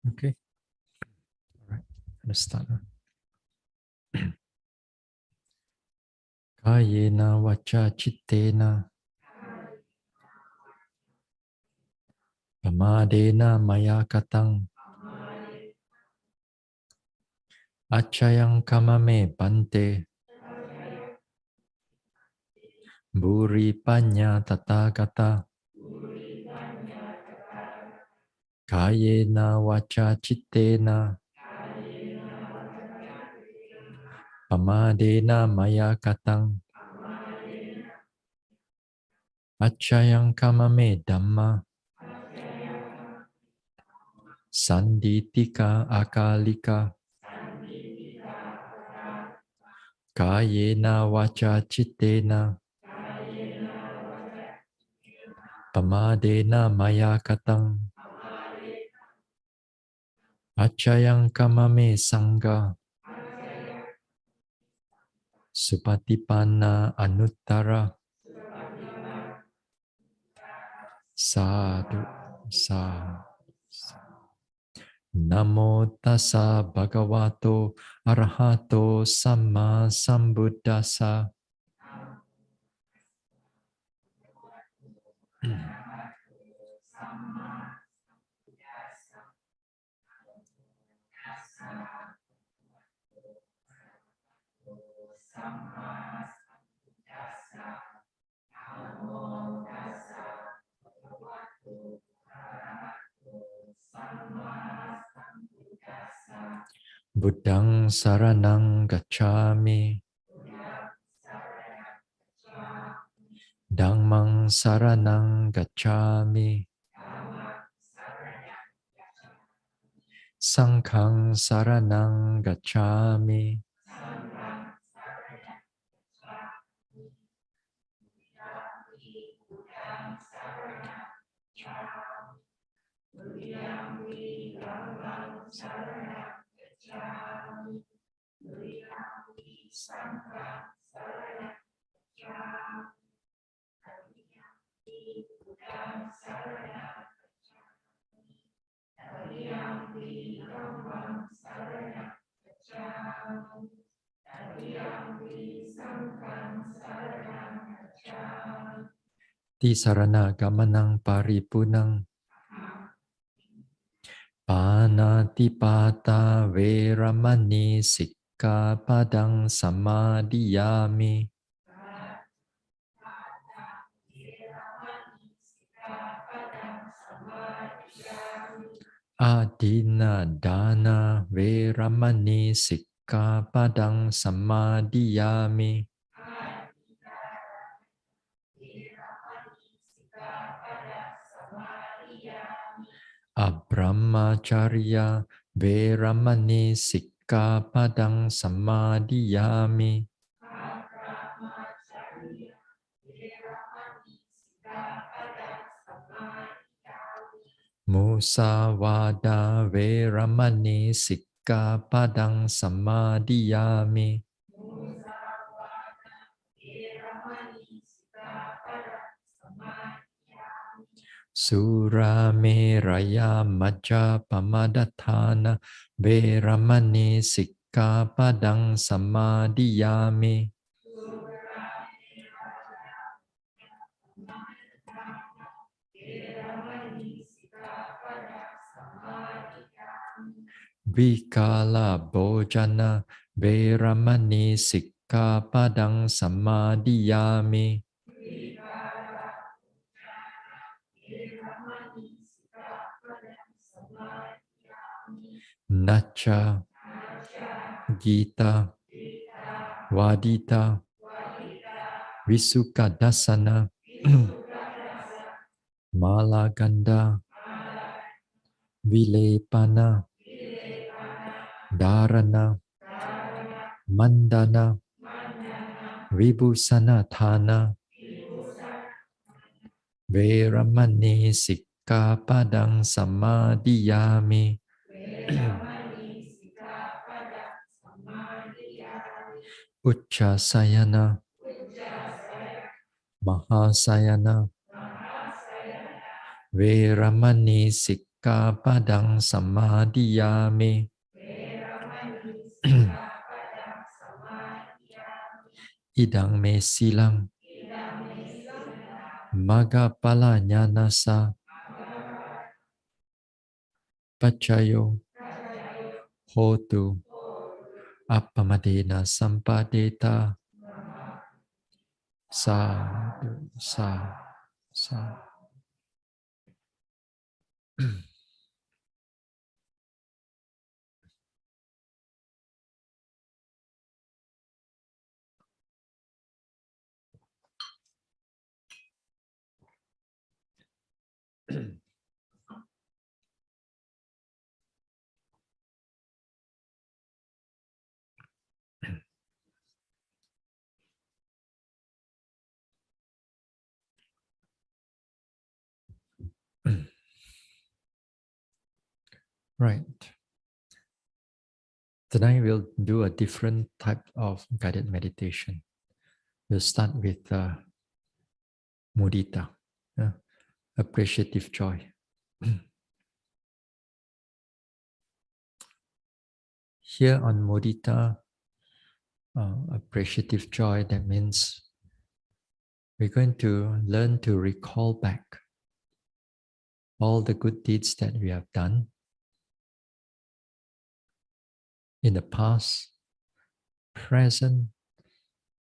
Okay. All right. Let's start now. Kayena vacha chittena pamadena maya katang achayang kamame pante buri panya tathagata kayena vacha chittena pamadena maya katang achayang kamame dhamma sanditika akalika kayena vacha chittena pamadena maya katang achayang kamame sangha supatipanna anuttara sadhu sadhu. Namo tassa bhagavato arahato samma sambuddhassa. Buddhang saranang gacchami. Dhammang saranang gacchami. Sanghang saranang gacchami. Tisarana gamanang paripunang panatipata veramani sikkhapadang samadhiyami. Adina dana veramani sikkhapadang samadhiyami. Abrahmacharya veramani sikkhapadang samadhiyami. Musavada veramani sikkhapadang samadhiyami. Surameraya majjapamadatthana veramani sikkhapadang samadhiyami. Vikala bhojana veramani sikkhapadang samadhiyami. Nacha Gita Vadita Visukadasana Malaganda Vilepana Dharana Mandana Vibhusanatthana Veramani sikkhapadang samadhiyami. Uchasayana Mahasayana Veramani Sikkhapadang Samadhiyami. Idang me silang Magapala Nyanasa Pachayo Hotu Appamadena Sampadeta. Sadhu, sadhu, sadhu. Right. Tonight we'll do a different type of guided meditation. We'll start with mudita, appreciative joy. Here on mudita, appreciative joy, that means we're going to learn to recall back all the good deeds that we have done in the past, present,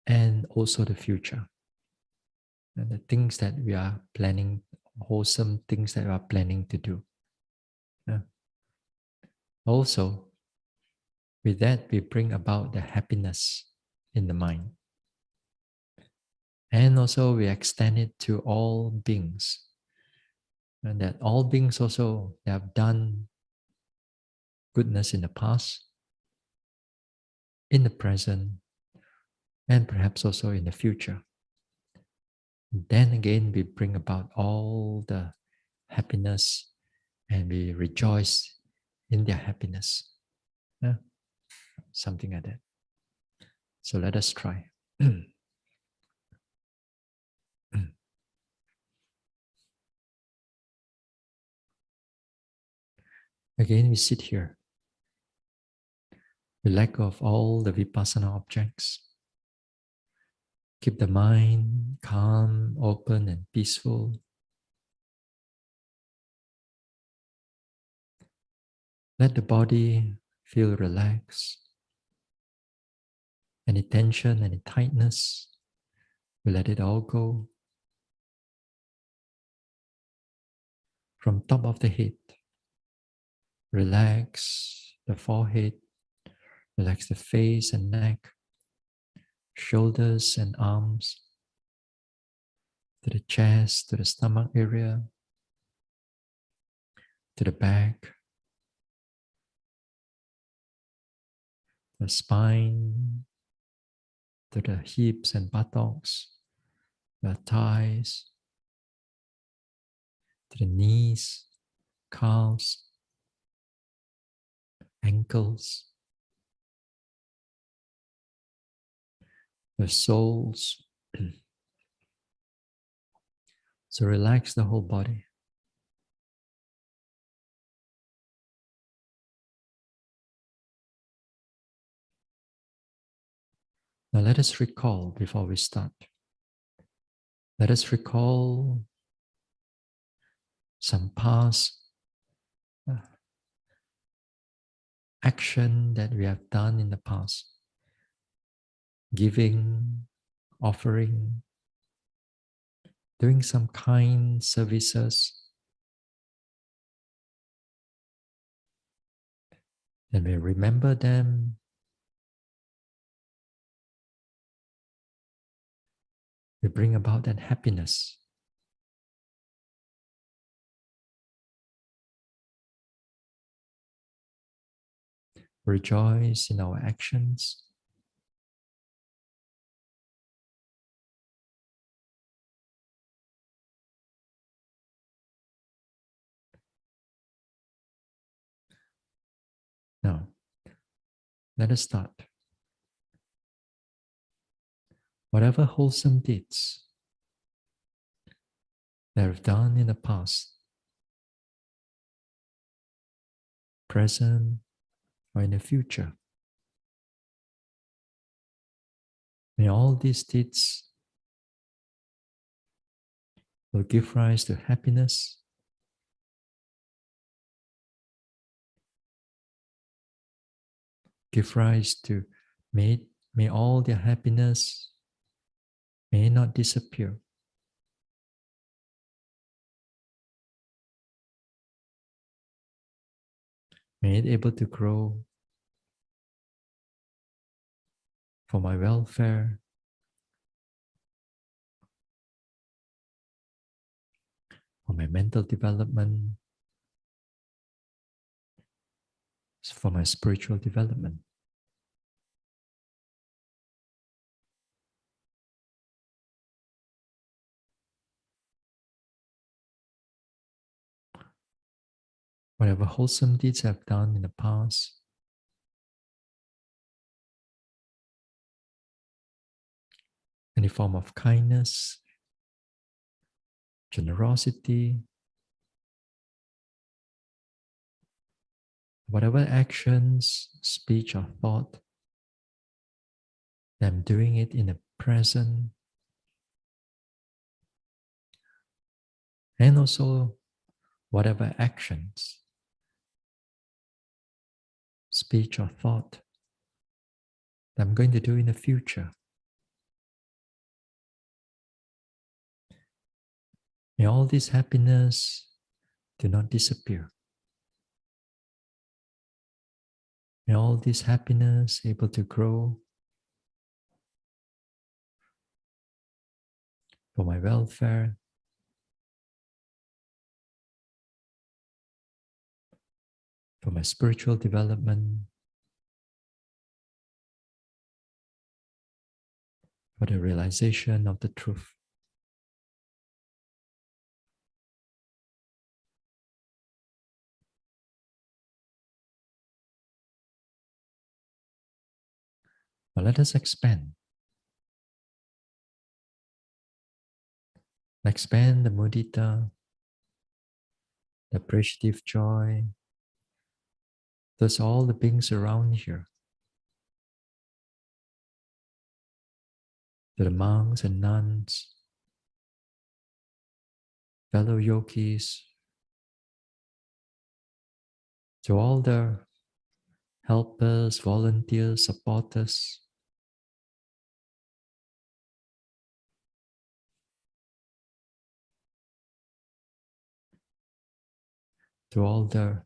and also the future. And the things that we are planning, wholesome things that we are planning to do. Yeah. Also, with that, we bring about the happiness in the mind. And also, we extend it to all beings. And that all beings also they have done goodness in the past, in the present, and perhaps also in the future. Then again, we bring about all the happiness and we rejoice in their happiness. Yeah? Something like that. So let us try. Again, we sit here. We let go of all the vipassana objects. Keep the mind calm, open, and peaceful. Let the body feel relaxed. Any tension, any tightness, we let it all go. From top of the head, relax the forehead, relax the face and neck, shoulders and arms, to the chest, to the stomach area, to the back, the spine, to the hips and buttocks, the thighs, to the knees, calves, ankles, the soles. So relax the whole body. Now let us recall before we start. Let us recall some past action that we have done in the past. Giving, offering, doing some kind services. And we remember them. We bring about that happiness. Rejoice in our actions. Now, let us start. Whatever wholesome deeds that we've done in the past, present, or in the future. May all these deeds will give rise to happiness, give rise to, may all their happiness may not disappear. May it able to grow for my welfare, for my mental development, for my spiritual development. Whatever wholesome deeds I've done in the past, any form of kindness, generosity, whatever actions, speech, or thought, I'm doing it in the present, and also whatever actions, speech, or thought that I'm going to do in the future. May all this happiness do not disappear. May all this happiness able to grow for my welfare, for my spiritual development, for the realization of the truth. But let us expand. Expand the mudita, the appreciative joy, thus all the beings around here, to the monks and nuns, fellow yogis, to all the helpers, volunteers, supporters, to all the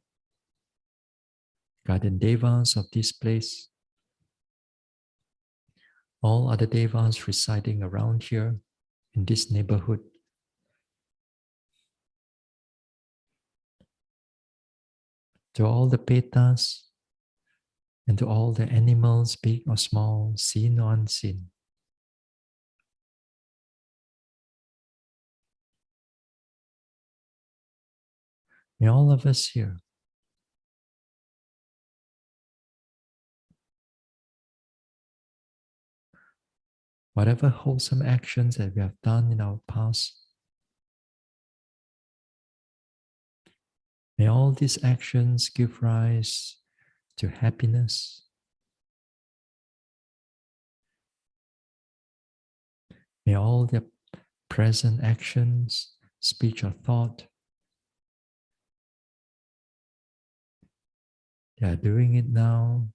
guardian devas of this place, all other devas residing around here in this neighborhood, to all the petas, and to all the animals, big or small, seen or unseen. May all of us here whatever wholesome actions that we have done in our past, may all these actions give rise to happiness. May all the present actions, speech, or thought, they are doing it now.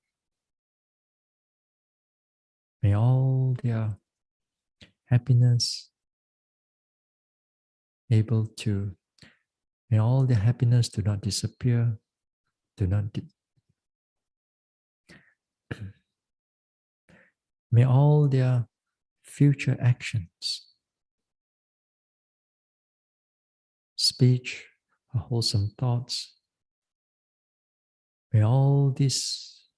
May all their happiness able to, may all their happiness do not disappear, do not, may all their future actions, speech, or wholesome thoughts, may all these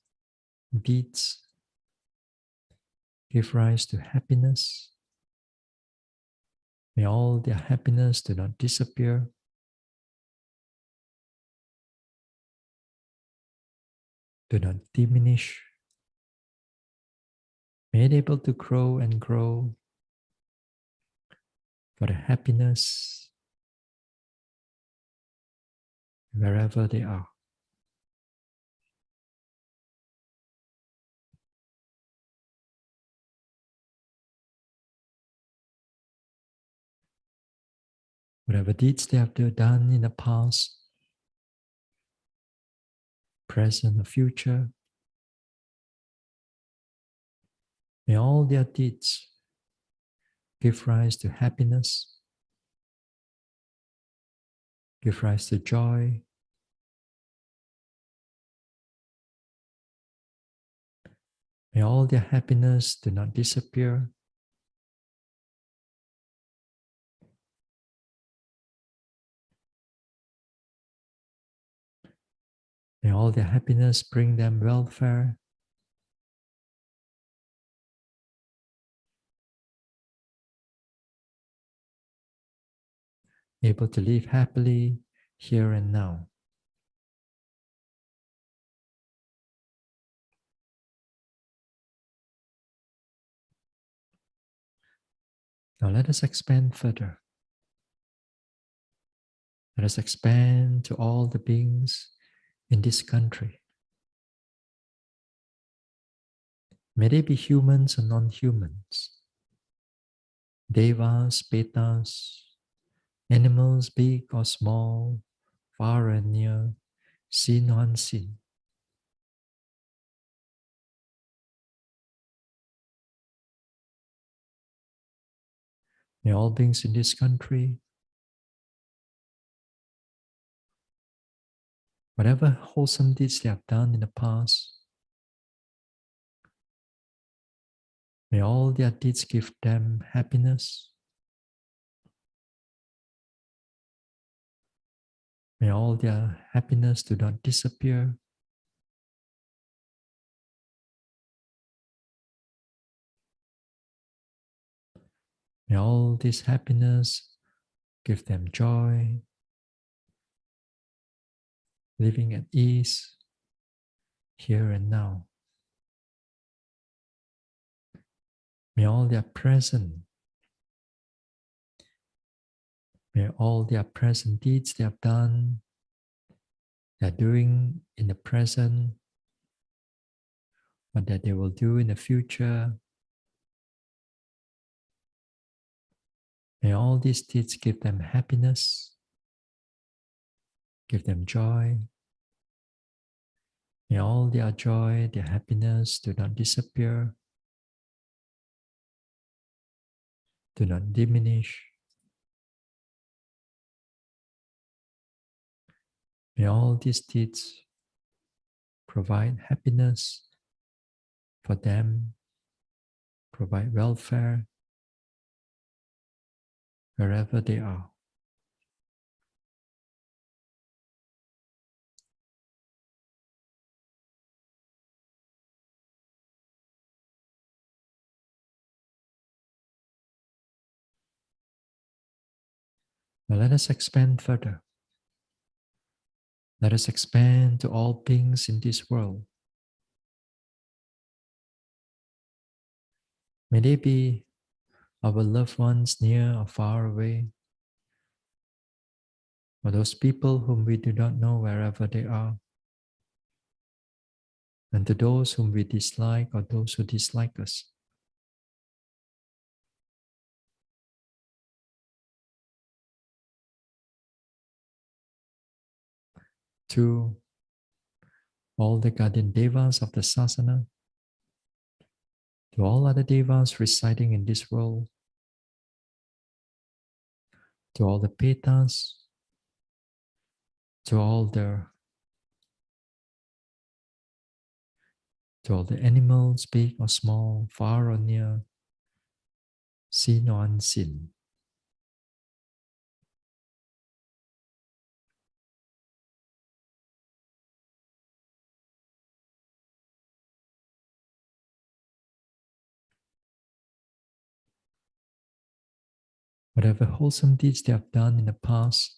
deeds give rise to happiness. May all their happiness do not disappear, do not diminish. May it able to grow and grow for the happiness wherever they are. Whatever deeds they have done in the past, present, or future, may all their deeds give rise to happiness, give rise to joy. May all their happiness do not disappear. May all their happiness bring them welfare. Able to live happily here and now. Now let us expand further. Let us expand to all the beings in this country. May they be humans or non-humans, devas, petas, animals big or small, far and near, seen or unseen. May all beings in this country, whatever wholesome deeds they have done in the past, may all their deeds give them happiness. May all their happiness do not disappear. May all this happiness give them joy, living at ease here and now. May all their present, may all their present deeds they have done, they are doing in the present, or that they will do in the future, may all these deeds give them happiness, give them joy. May all their joy, their happiness do not disappear, do not diminish. May all these deeds provide happiness for them, provide welfare wherever they are. Now let us expand further. Let us expand to all beings in this world. May they be our loved ones near or far away, or those people whom we do not know wherever they are, and to those whom we dislike or those who dislike us. To all the guardian devas of the sasana, to all other devas residing in this world, to all the petas, to all the animals, big or small, far or near, seen or unseen. Whatever wholesome deeds they have done in the past,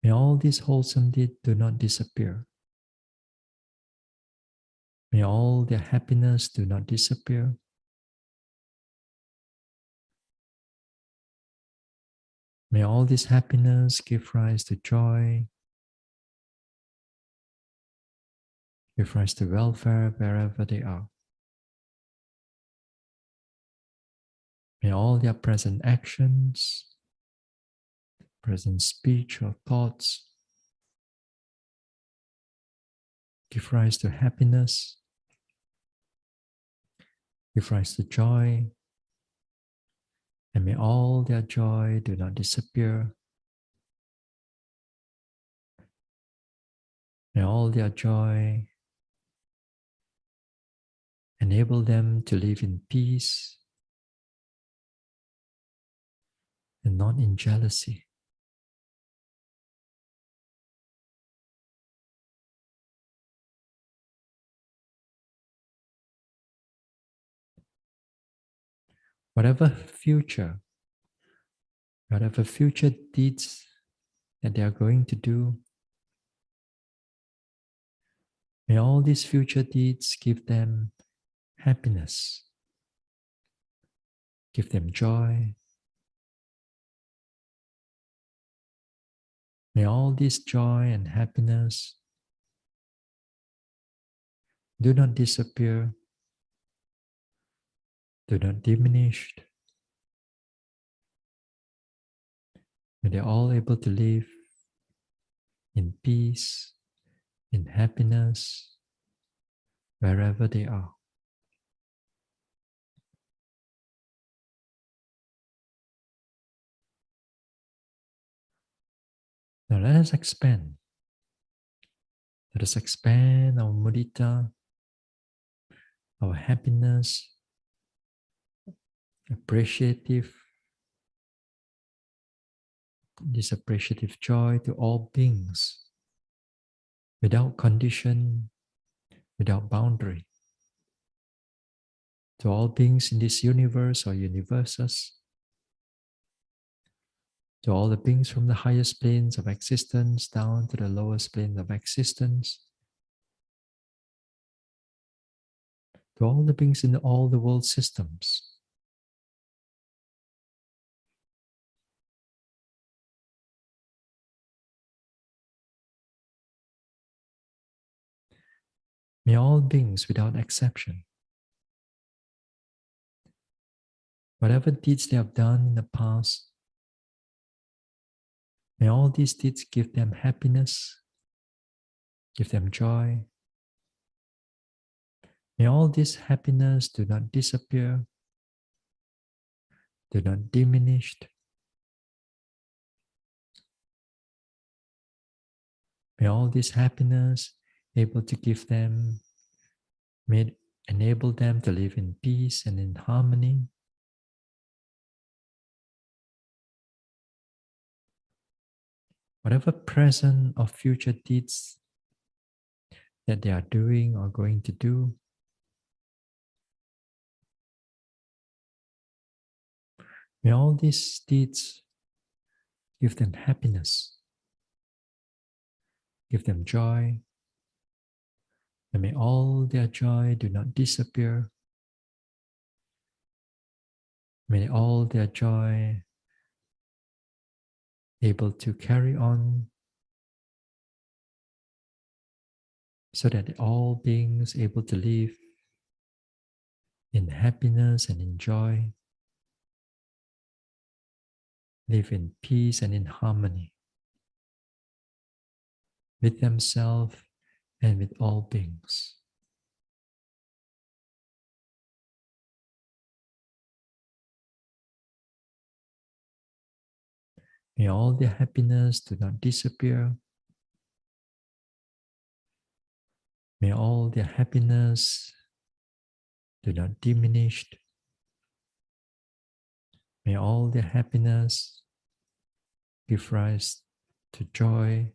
may all these wholesome deeds do not disappear. May all their happiness do not disappear. May all this happiness give rise to joy, give rise to welfare wherever they are. May all their present actions, present speech or thoughts give rise to happiness, give rise to joy, and may all their joy do not disappear. May all their joy enable them to live in peace and not in jealousy. Whatever future deeds that they are going to do, may all these future deeds give them happiness, give them joy. May all this joy and happiness do not disappear, do not diminish. May they all able to live in peace, in happiness, wherever they are. Now let us expand. Let us expand our mudita, our happiness, appreciative, this appreciative joy to all beings, without condition, without boundary. To all beings in this universe or universes, to all the beings from the highest planes of existence down to the lowest plane of existence, to all the beings in all the world systems. May all beings without exception, whatever deeds they have done in the past, may all these deeds give them happiness, give them joy. May all this happiness do not disappear, do not diminish. May all this happiness able to give them, may enable them to live in peace and in harmony. Whatever present or future deeds that they are doing or going to do, may all these deeds give them happiness, give them joy, and may all their joy do not disappear. May all their joy able to carry on so that all beings able to live in happiness and in joy, live in peace and in harmony with themselves and with all beings. May all their happiness do not disappear. May all their happiness do not diminish. May all their happiness give rise to joy,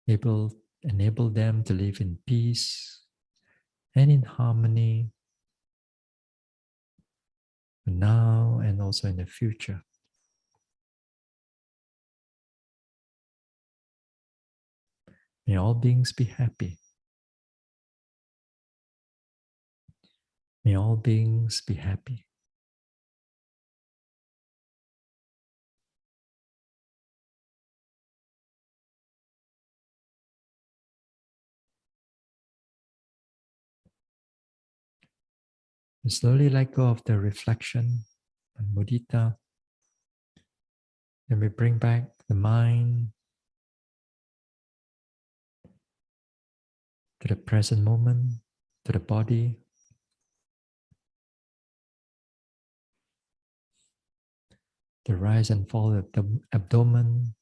enable them to live in peace and in harmony now and also in the future. May all beings be happy. May all beings be happy. Slowly let go of the reflection and mudita. And we bring back the mind to the present moment, to the body. The rise and fall of the abdomen.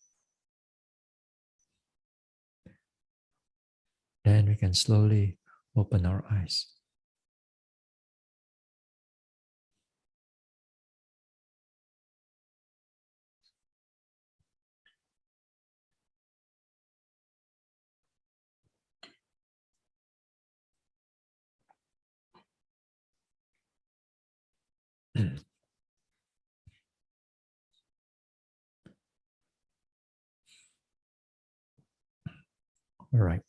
Then we can slowly open our eyes. All right.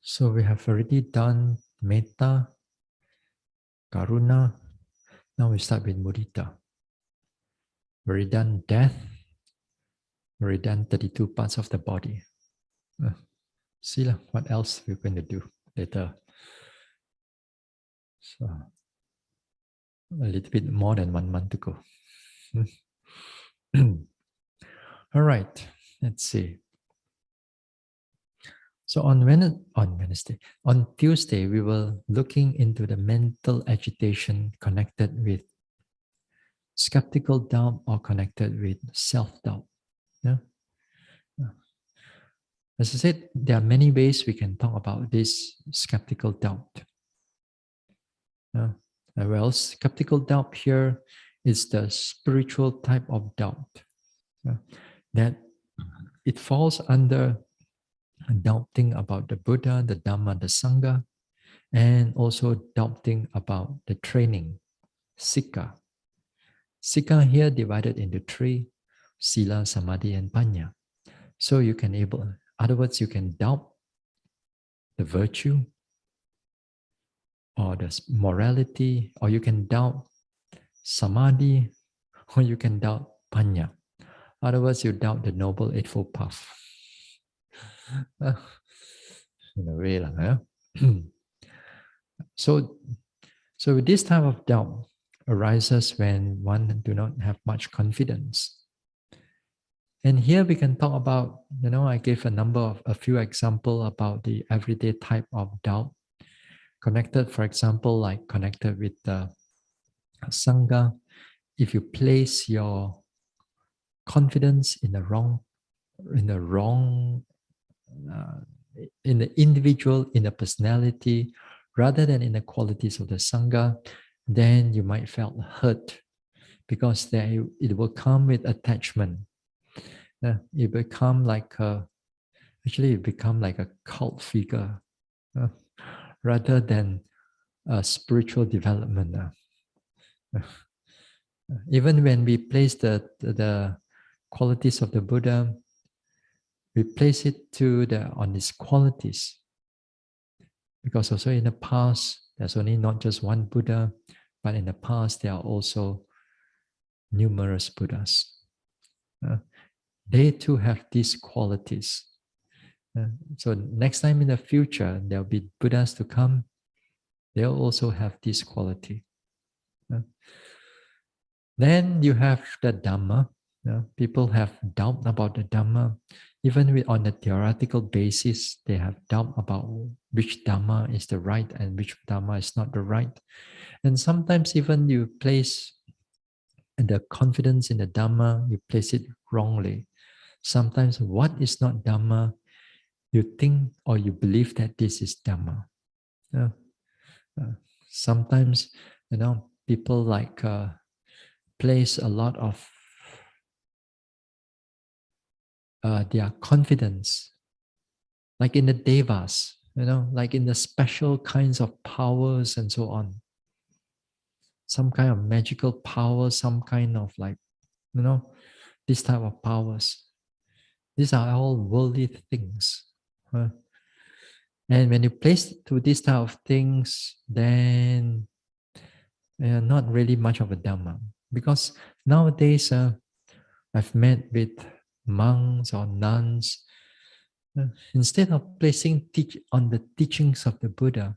So we have already done metta, karuna. Now we start with mudita. We already done death. We already done 32 parts of the body. See what else we're going to do later. So a little bit more than 1 month to go. All right, let's see. So on Wednesday, on Tuesday, we were looking into the mental agitation connected with skeptical doubt or connected with self-doubt. Yeah? As I said, there are many ways we can talk about this skeptical doubt. Well, skeptical doubt here is the spiritual type of doubt. That it falls under doubting about the Buddha, the Dhamma, the Sangha, and also doubting about the training, Sikha. Sikha here divided into 3, Sila, Samadhi, and Panya. So you can in other words, you can doubt the virtue or the morality, or you can doubt Samadhi, or you can doubt Panya. In other words, you doubt the Noble Eightfold Path. In a way, So this type of doubt arises when one do not have much confidence. And here we can talk about, I gave a few examples about the everyday type of doubt connected, for example, like connected with the Sangha. If you place your confidence in the individual, in the personality, rather than in the qualities of the Sangha, then you might feel hurt because it will come with attachment. It become like a cult figure rather than a spiritual development. Even when we place the qualities of the Buddha, we place it on its qualities. Because also in the past, there's only not just one Buddha, but in the past there are also numerous Buddhas. They too have these qualities. So next time in the future, there'll be Buddhas to come. They'll also have this quality. Then you have the Dhamma. People have doubt about the Dhamma. Even on a theoretical basis, they have doubt about which Dhamma is the right and which Dhamma is not the right. And sometimes even you place the confidence in the Dhamma, you place it wrongly. Sometimes what is not Dhamma, you think or you believe that this is Dhamma. Sometimes, people place a lot of their confidence, like in the devas, like in the special kinds of powers and so on. Some kind of magical power, some kind of this type of powers. These are all worldly things. And when you place to these type of things, then not really much of a Dhamma. Because nowadays, I've met with monks or nuns, instead of placing on the teachings of the Buddha,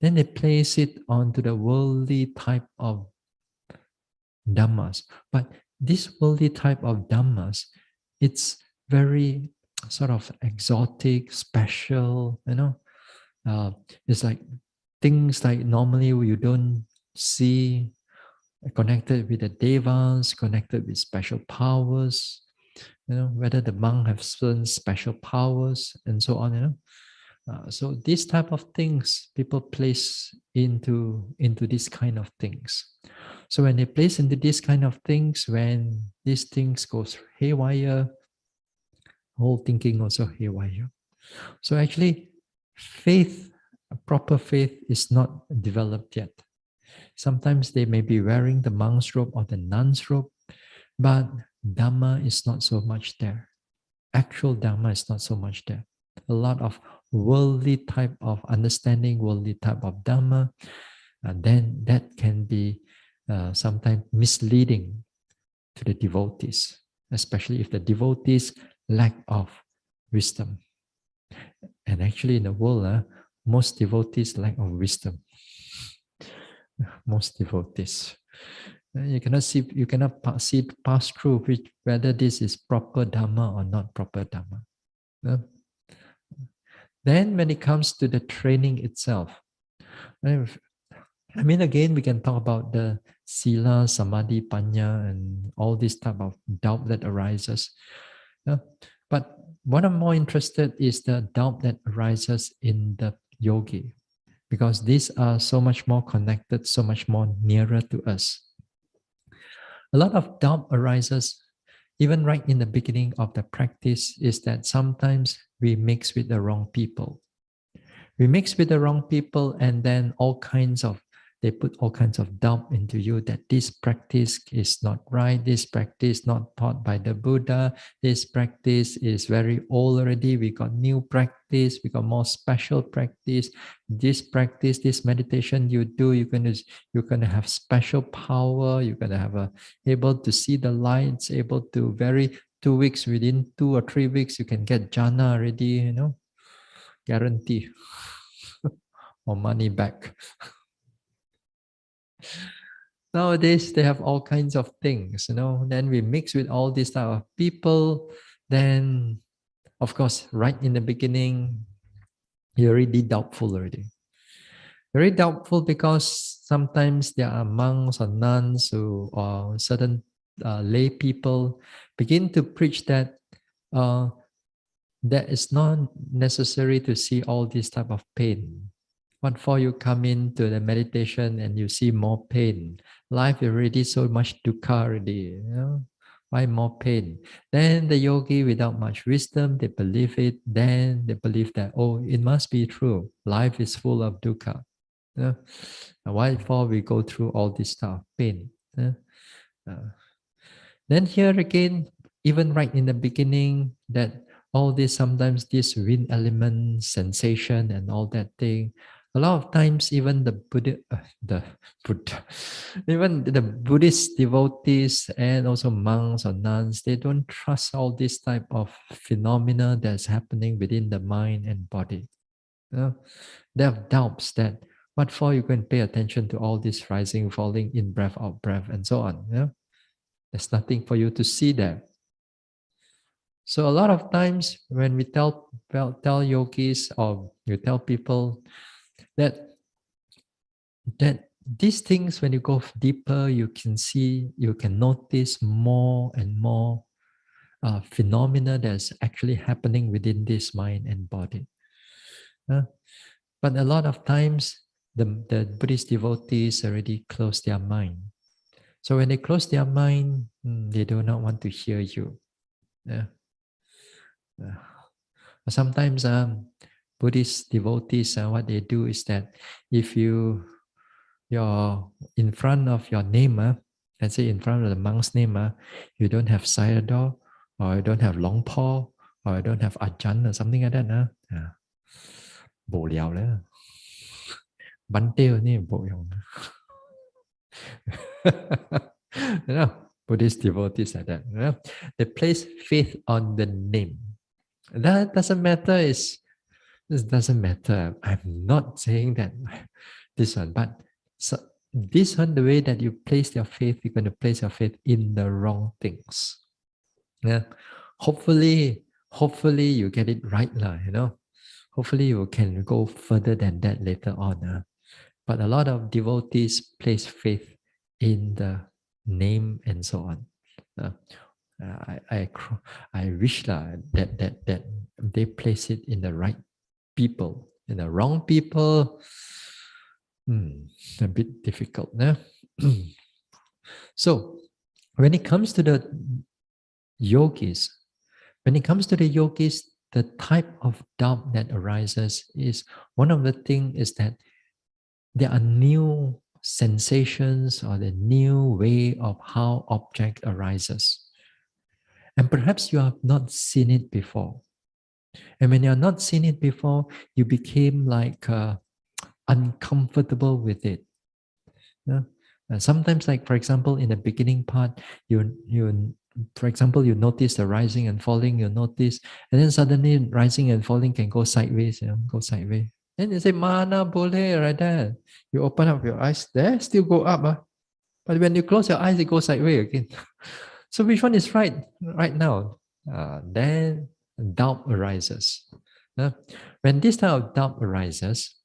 then they place it onto the worldly type of dhammas. But this worldly type of dhammas, it's very sort of exotic, special, it's like things like normally you don't see, connected with the devas, connected with special powers, whether the monk have certain special powers and so on, so these type of things people place into these kind of things. So when they place into these kind of things, when these things goes haywire, whole thinking also haywire. So actually, faith, proper faith, is not developed yet. Sometimes they may be wearing the monk's robe or the nun's robe, but Dhamma is not so much there. Actual Dhamma is not so much there. A lot of worldly type of understanding, worldly type of Dhamma, and then that can be sometimes misleading to the devotees, especially if the devotees lack of wisdom. And actually in the world, most devotees lack of wisdom. Most devotees. You cannot see, you cannot pass through whether this is proper Dhamma or not proper Dhamma. Then when it comes to the training itself, I mean, again, we can talk about the sila, samadhi, panya, and all this type of doubt that arises. But what I'm more interested is the doubt that arises in the yogi, because these are so much more connected, so much more nearer to us. A lot of doubt arises even right in the beginning of the practice, is that sometimes we mix with the wrong people. We mix with the wrong people, and then they put all kinds of doubt into you that this practice is not right, this practice not taught by the Buddha, this practice is very old already, we got new practice, we got more special practice, this practice, this meditation you do, you're gonna have special power, you're gonna have able to see the lights, able to 2 weeks, within 2 or 3 weeks you can get jhana already, guarantee or money back. Nowadays, they have all kinds of things, Then we mix with all these type of people. Then, of course, right in the beginning, you're already doubtful already. Very doubtful because sometimes there are monks or nuns or certain lay people begin to preach that that it's not necessary to see all this type of pain. What for you come into the meditation and you see more pain? Life is already so much dukkha already. Why more pain? Then the yogi, without much wisdom, they believe it. Then they believe that, oh, it must be true. Life is full of dukkha. Why for we go through all this stuff, pain? Then here again, even right in the beginning, that all this, sometimes this wind element sensation and all that thing, a lot of times even the Buddha, even the Buddhist devotees and also monks or nuns, they don't trust all this type of phenomena that's happening within the mind and body. They have doubts that what for you can pay attention to all this rising, falling, in breath, out breath, and so on. There's nothing for you to see there. So a lot of times when we tell yogis, or you tell people that these things, when you go deeper, you can notice more and more phenomena that's actually happening within this mind and body. But a lot of times the Buddhist devotees already close their mind. So when they close their mind, they do not want to hear you. Sometimes Buddhist devotees, what they do is that if you're in front of your name, let's say in front of the monk's name, you don't have sayadaw, or you don't have longpo, or you don't have ajahn or something like that. Bồ liao đó. Bánh tiêu ni bộ you know? Buddhist devotees like that. They place faith on the name. That doesn't matter. This doesn't matter. I'm not saying that this one, but so this one, the way that you place your faith, you're going to place your faith in the wrong things. Yeah. Hopefully you get it right, lah. Hopefully you can go further than that later on. But a lot of devotees place faith in the name and so on. Uh, I wish that they place it in the right people. In the wrong people, a bit difficult. Yeah? So when it comes to the yogis, the type of doubt that arises is one of the things is that there are new sensations or the new way of how object arises. And perhaps you have not seen it before. And when you have not seen it before, you became like uncomfortable with it. Yeah? Sometimes, like for example, in the beginning part, you for example, you notice the rising and falling, you notice, and then suddenly rising and falling can go sideways, go sideways. Then you say, mana boleh, right there. You open up your eyes, there still go up. But when you close your eyes, it goes sideways again. So which one is right now? Then doubt arises. When this type of doubt arises,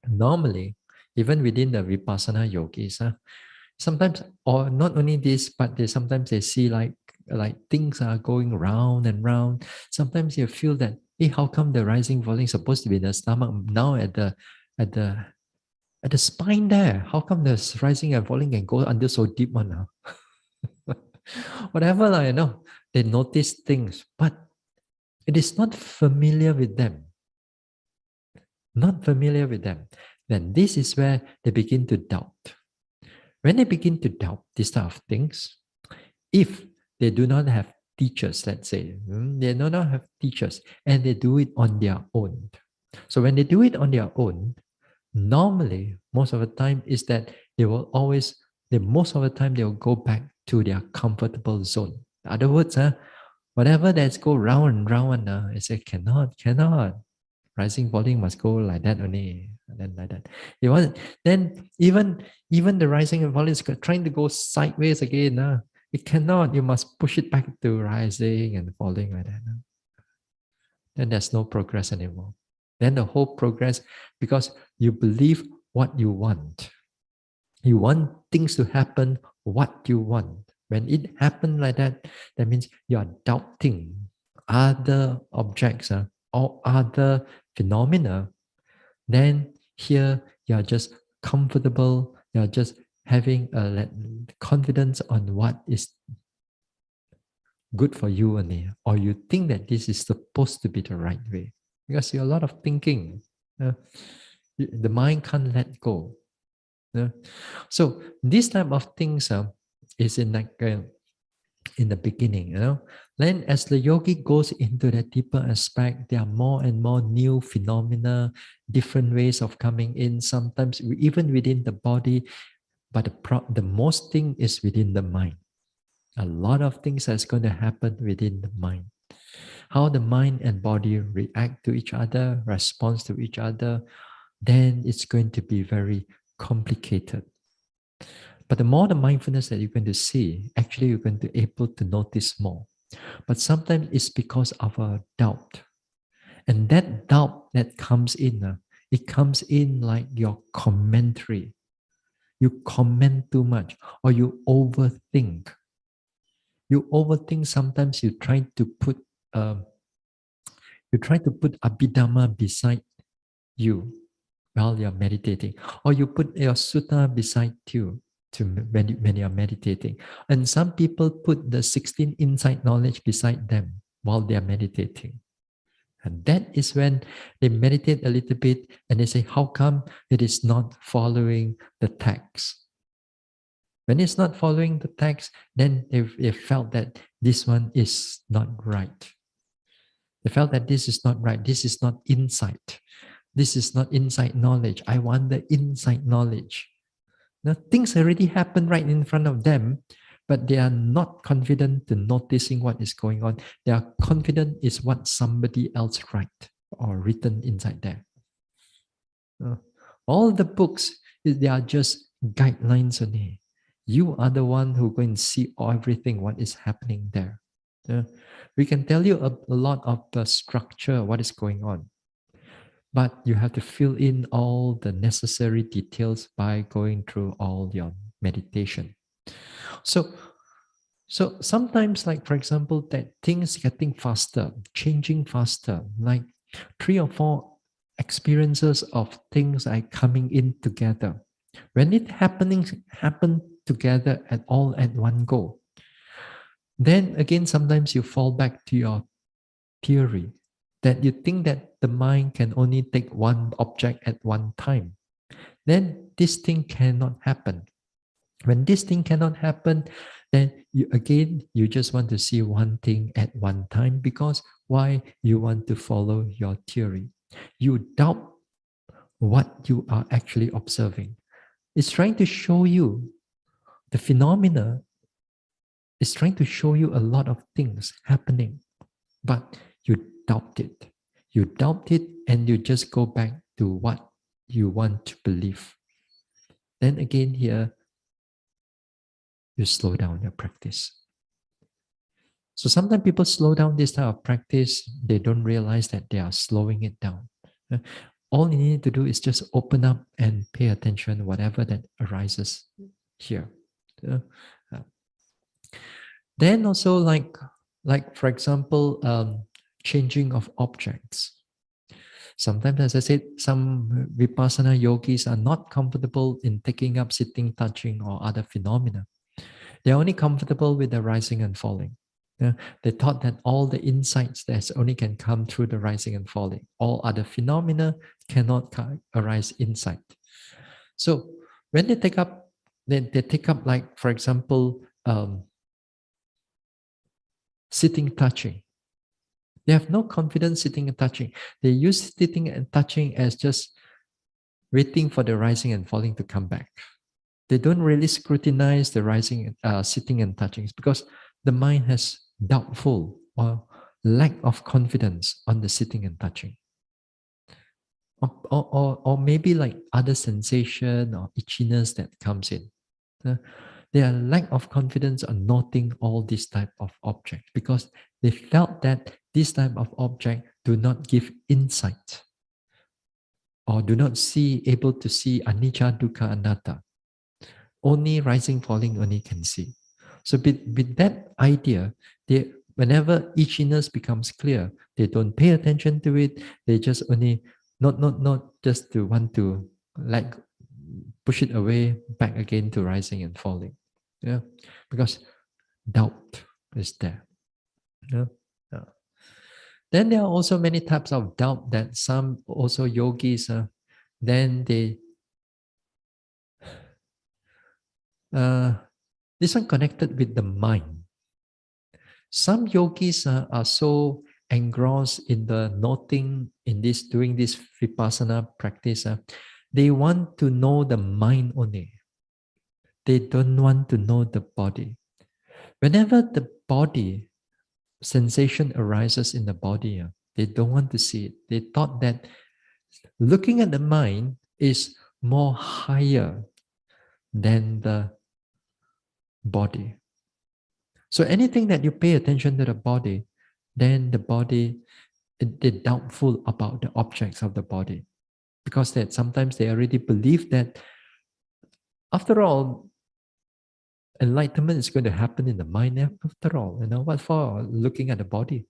normally, even within the Vipassana yogis, sometimes, or not only this, but sometimes they see like things are going round and round. Sometimes you feel that, hey, how come the rising falling supposed to be in the stomach now at the spine there? How come the rising and falling can go under so deep one now? Whatever, they notice things, but it is not familiar with them. Not familiar with them. Then this is where they begin to doubt. When they begin to doubt these type of things, if they do not have teachers, let's say, they do not have teachers, and they do it on their own. So when they do it on their own, normally, most of the time is that most of the time they will go back to their comfortable zone. In other words, whatever that's go round and round, I say cannot. Rising, falling must go like that only, and then like that. Then even the rising and falling is trying to go sideways again. It cannot. You must push it back to rising and falling like that. Then there's no progress anymore. Then the whole progress, because you believe what you want. You want things to happen what you want. When it happens like that, that means you are doubting other objects or other phenomena. Then here you are just comfortable, you are just having a confidence on what is good for you only, or you think that this is supposed to be the right way. Because you have a lot of thinking. The mind can't let go. So this type of things is in in the beginning. Then as the yogi goes into the deeper aspect, there are more and more new phenomena, different ways of coming in. Sometimes even within the body, but the most thing is within the mind. A lot of things that's going to happen within the mind. How the mind and body react to each other, responds to each other, then it's going to be very complicated. But the more the mindfulness that you're going to see, actually you're going to be able to notice more. But sometimes it's because of a doubt. And that doubt that comes in, it comes in like your commentary. You comment too much or you overthink. You overthink. Sometimes you try to put Abhidhamma beside you while you're meditating, or you put your sutta beside you when you're meditating. And some people put the 16 insight knowledge beside them while they're meditating. And that is when they meditate a little bit and they say, how come it is not following the text? When it's not following the text, then they felt that this one is not right. They felt that this is not right. This is not insight. This is not insight knowledge. I want the insight knowledge. Now, things already happened right in front of them, but they are not confident to noticing what is going on. They are confident is what somebody else write or written inside there. Uh, all the books, they are just guidelines only. You are the one who go and see everything what is happening there. We can tell you a lot of the structure, what is going on, but you have to fill in all the necessary details by going through all your meditation. So, so sometimes, like for example, that things getting faster, changing faster, like 3 or 4 experiences of things are coming in together. When it happen together at all at one go, then again sometimes you fall back to your theory that you think that the mind can only take one object at one time. Then this thing cannot happen. When this thing cannot happen, then you just want to see one thing at one time, because why? You want to follow your theory. You doubt what you are actually observing. It's trying to show you the phenomena. It's trying to show you a lot of things happening, but you doubt it. You doubt it, and you just go back to what you want to believe. Then again here, you slow down your practice. So sometimes people slow down this type of practice, they don't realize that they are slowing it down. All you need to do is just open up and pay attention whatever that arises here. Uh, Then also like for example, changing of objects. Sometimes, as I said, some vipassana yogis are not comfortable in taking up sitting, touching, or other phenomena. They're only comfortable with the rising and falling. Yeah, they thought that all the insights that only can come through the rising and falling. All other phenomena cannot arise inside. So when they take up, they take up like, for example, sitting, touching. They have no confidence sitting and touching. They use sitting and touching as just waiting for the rising and falling to come back. They don't really scrutinize the rising, sitting and touching, because the mind has doubtful or lack of confidence on the sitting and touching. Or maybe like other sensation or itchiness that comes in. Their lack of confidence on noting all this type of object, because they felt that this type of object do not give insight, or do not able to see anicca, dukkha, anatta. Only rising, falling only can see. So with that idea, they, whenever itchiness becomes clear, they don't pay attention to it. They just only not just to want to like push it away back again to rising and falling. Yeah, because doubt is there. Yeah. Yeah. Then there are also many types of doubt that some also yogis, then they this one connected with the mind. Some yogis are so engrossed in the noting, in this doing this vipassana practice, they want to know the mind only. They don't want to know the body. Whenever the body sensation arises in the body, they don't want to see it. They thought that looking at the mind is more higher than the body. So anything that you pay attention to the body, then the body, they're doubtful about the objects of the body, because that sometimes they already believe that after all, enlightenment is going to happen in the mind after all. What for looking at the body?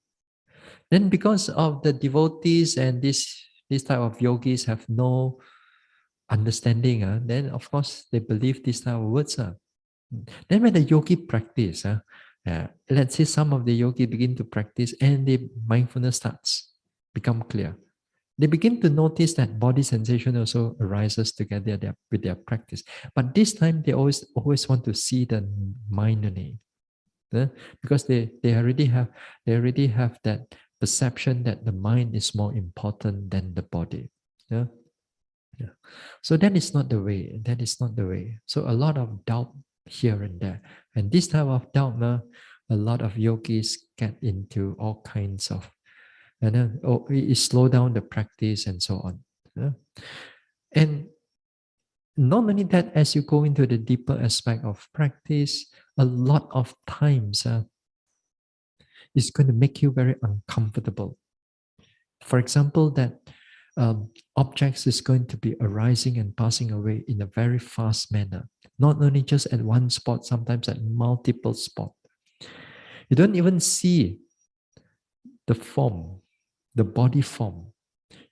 Then because of the devotees and this type of yogis have no understanding, then of course they believe these type of words. Then when the yogi practice, let's say some of the yogi begin to practice and the mindfulness starts become clear. They begin to notice that body sensation also arises together with their practice. But this time they always want to see the mind only. Because they already have that perception that the mind is more important than the body. Yeah. Yeah. So that is not the way. That is not the way. So a lot of doubt here and there. And this type of doubt, a lot of yogis get into all kinds of, and then it slow down the practice and so on. And not only that, as you go into the deeper aspect of practice, a lot of times it's going to make you very uncomfortable. For example, that objects is going to be arising and passing away in a very fast manner, not only just at one spot, sometimes at multiple spots. You don't even see the form, the body form.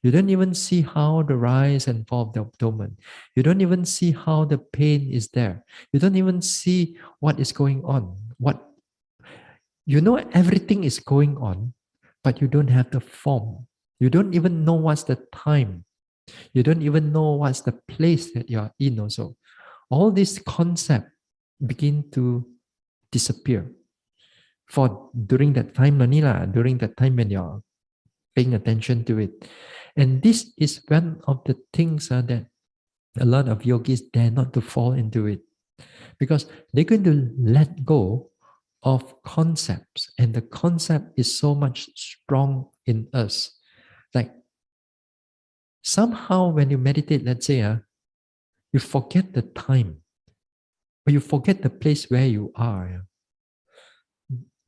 You don't even see how the rise and fall of the abdomen. You don't even see how the pain is there. You don't even see what is going on. You know everything is going on, but you don't have the form. You don't even know what's the time. You don't even know what's the place that you're in also. All these concepts begin to disappear. For during that time, during that time when you're paying attention to it. And this is one of the things that a lot of yogis dare not to fall into it, because they're going to let go of concepts, and the concept is so much strong in us. Like somehow when you meditate, let's say, you forget the time, or you forget the place where you are.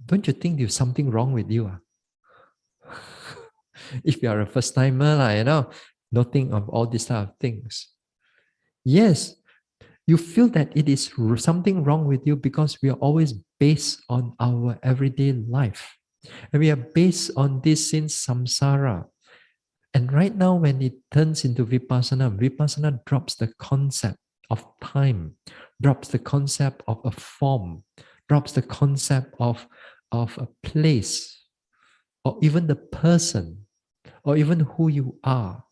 Don't you think there's something wrong with you? If you are a first timer, nothing of all these type of things. Yes, you feel that it is something wrong with you because we are always based on our everyday life. And we are based on this since samsara. And right now, when it turns into vipassana, vipassana drops the concept of time, drops the concept of a form, drops the concept of a place, or even the person, or even who you are.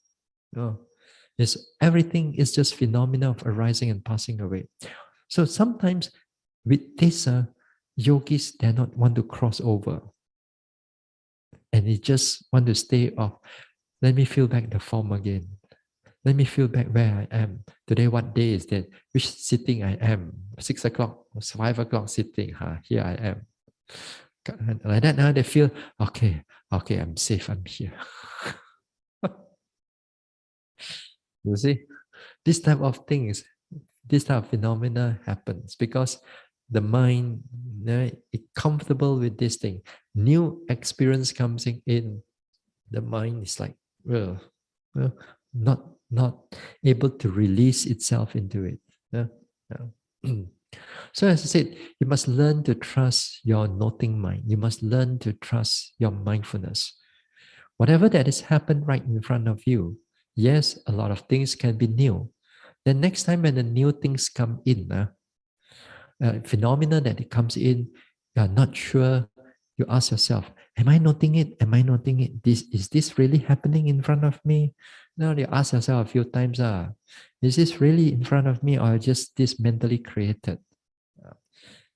No. Everything is just phenomena of arising and passing away. So sometimes with this, yogis dare not want to cross over. And they just want to stay off. Let me feel back the form again. Let me feel back where I am. Today, what day is that? Which sitting I am? 6 o'clock, 5 o'clock sitting. Here I am. And like that now they feel, okay, I'm safe, I'm here. You see, this type of things, this type of phenomena happens because the mind is comfortable with this thing. New experience comes in, the mind is like, well, not able to release itself into it. So as I said, you must learn to trust your noting mind. You must learn to trust your mindfulness. Whatever that has happened right in front of you, yes, a lot of things can be new. Then next time when the new things come in, phenomena that it comes in, you are not sure, you ask yourself, am I noting it? Am I noting it? Is this really happening in front of me? Now you ask yourself a few times, is this really in front of me or just this mentally created?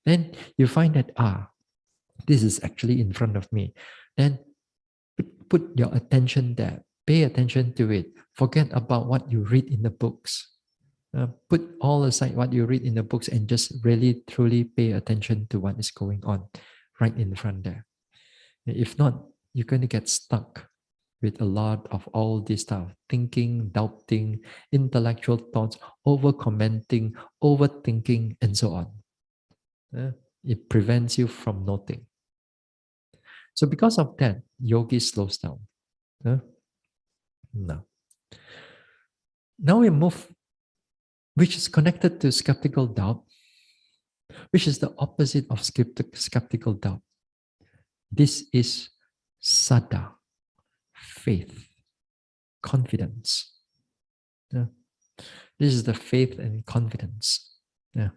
Then you find that, this is actually in front of me. Then put your attention there. Pay attention to it. Forget about what you read in the books. Put all aside what you read in the books and just really truly pay attention to what is going on right in front there. If not, you're going to get stuck with a lot of all this stuff: thinking, doubting, intellectual thoughts, over commenting, overthinking, and so on. It prevents you from noting. So because of that, yogi slows down. Now we move, which is connected to skeptical doubt, which is the opposite of skeptical doubt. This is saddha, faith, confidence. Yeah. This is the faith and confidence. Yeah.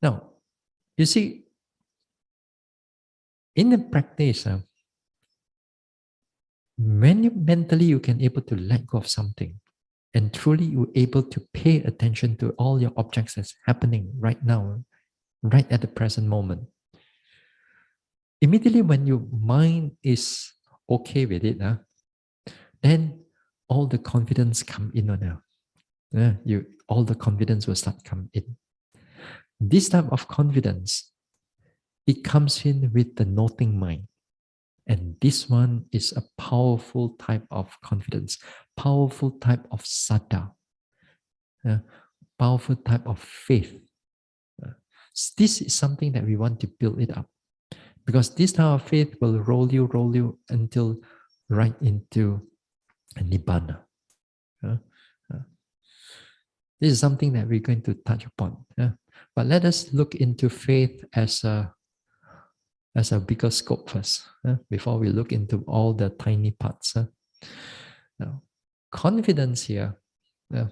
Now, you see, in the practice, when you mentally you can able to let go of something, and truly you're able to pay attention to all your objects that's happening right now, right at the present moment. Immediately when your mind is okay with it, then all the confidence come in on now. All the confidence will start come in. This type of confidence, it comes in with the noting mind. And this one is a powerful type of confidence, powerful type of saddha, powerful type of faith. Uh, this is something that we want to build it up, because this type of faith will roll you until right into nibbana. Uh, uh, this is something that we're going to touch upon. But let us look into faith as a bigger scope first, before we look into all the tiny parts. Now, confidence here, uh,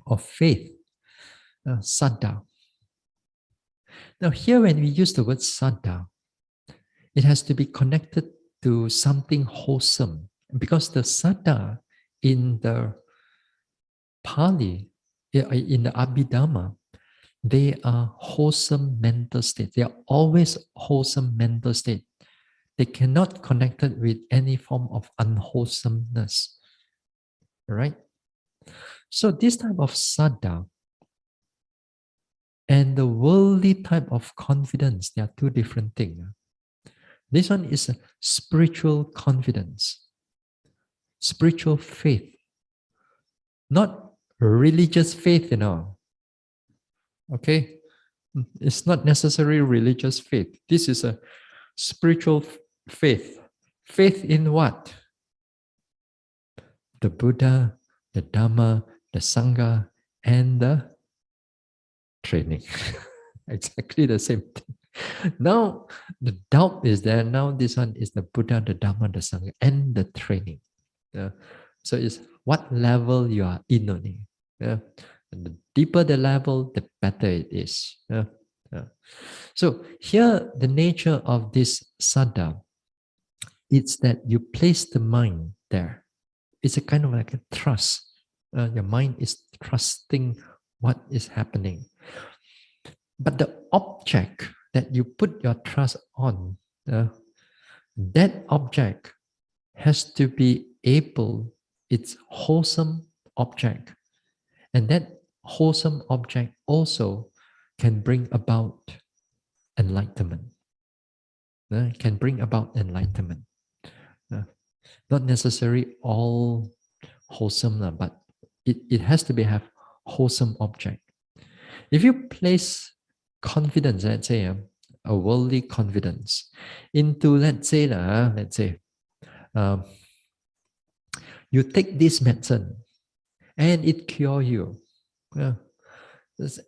of faith, saddha. Now, here when we use the word saddha, it has to be connected to something wholesome, because the saddha in the Pali, in the Abhidhamma, they are wholesome mental state. They are always wholesome mental state. They cannot connect it with any form of unwholesomeness. Right? So this type of saddha and the worldly type of confidence, they are two different things. This one is a spiritual confidence, spiritual faith, not religious faith, Okay? It's not necessarily religious faith. This is a spiritual faith. Faith in what? The Buddha, the Dhamma, the Sangha, and the training. Exactly the same thing. Now, the doubt is there. Now, this one is the Buddha, the Dhamma, the Sangha, and the training. So, it's what level you are in only. And the deeper the level, the better it is. So, here, the nature of this saddha, it's that you place the mind there. It's a kind of like a trust. Your mind is trusting what is happening. But the object that you put your trust on, that object has to be able, it's wholesome object. And that wholesome object also can bring about enlightenment. Can bring about enlightenment. Not necessarily all wholesome, but it has to be have wholesome object. If you place confidence, let's say a worldly confidence into, let's say, um, you take this medicine and it cure you.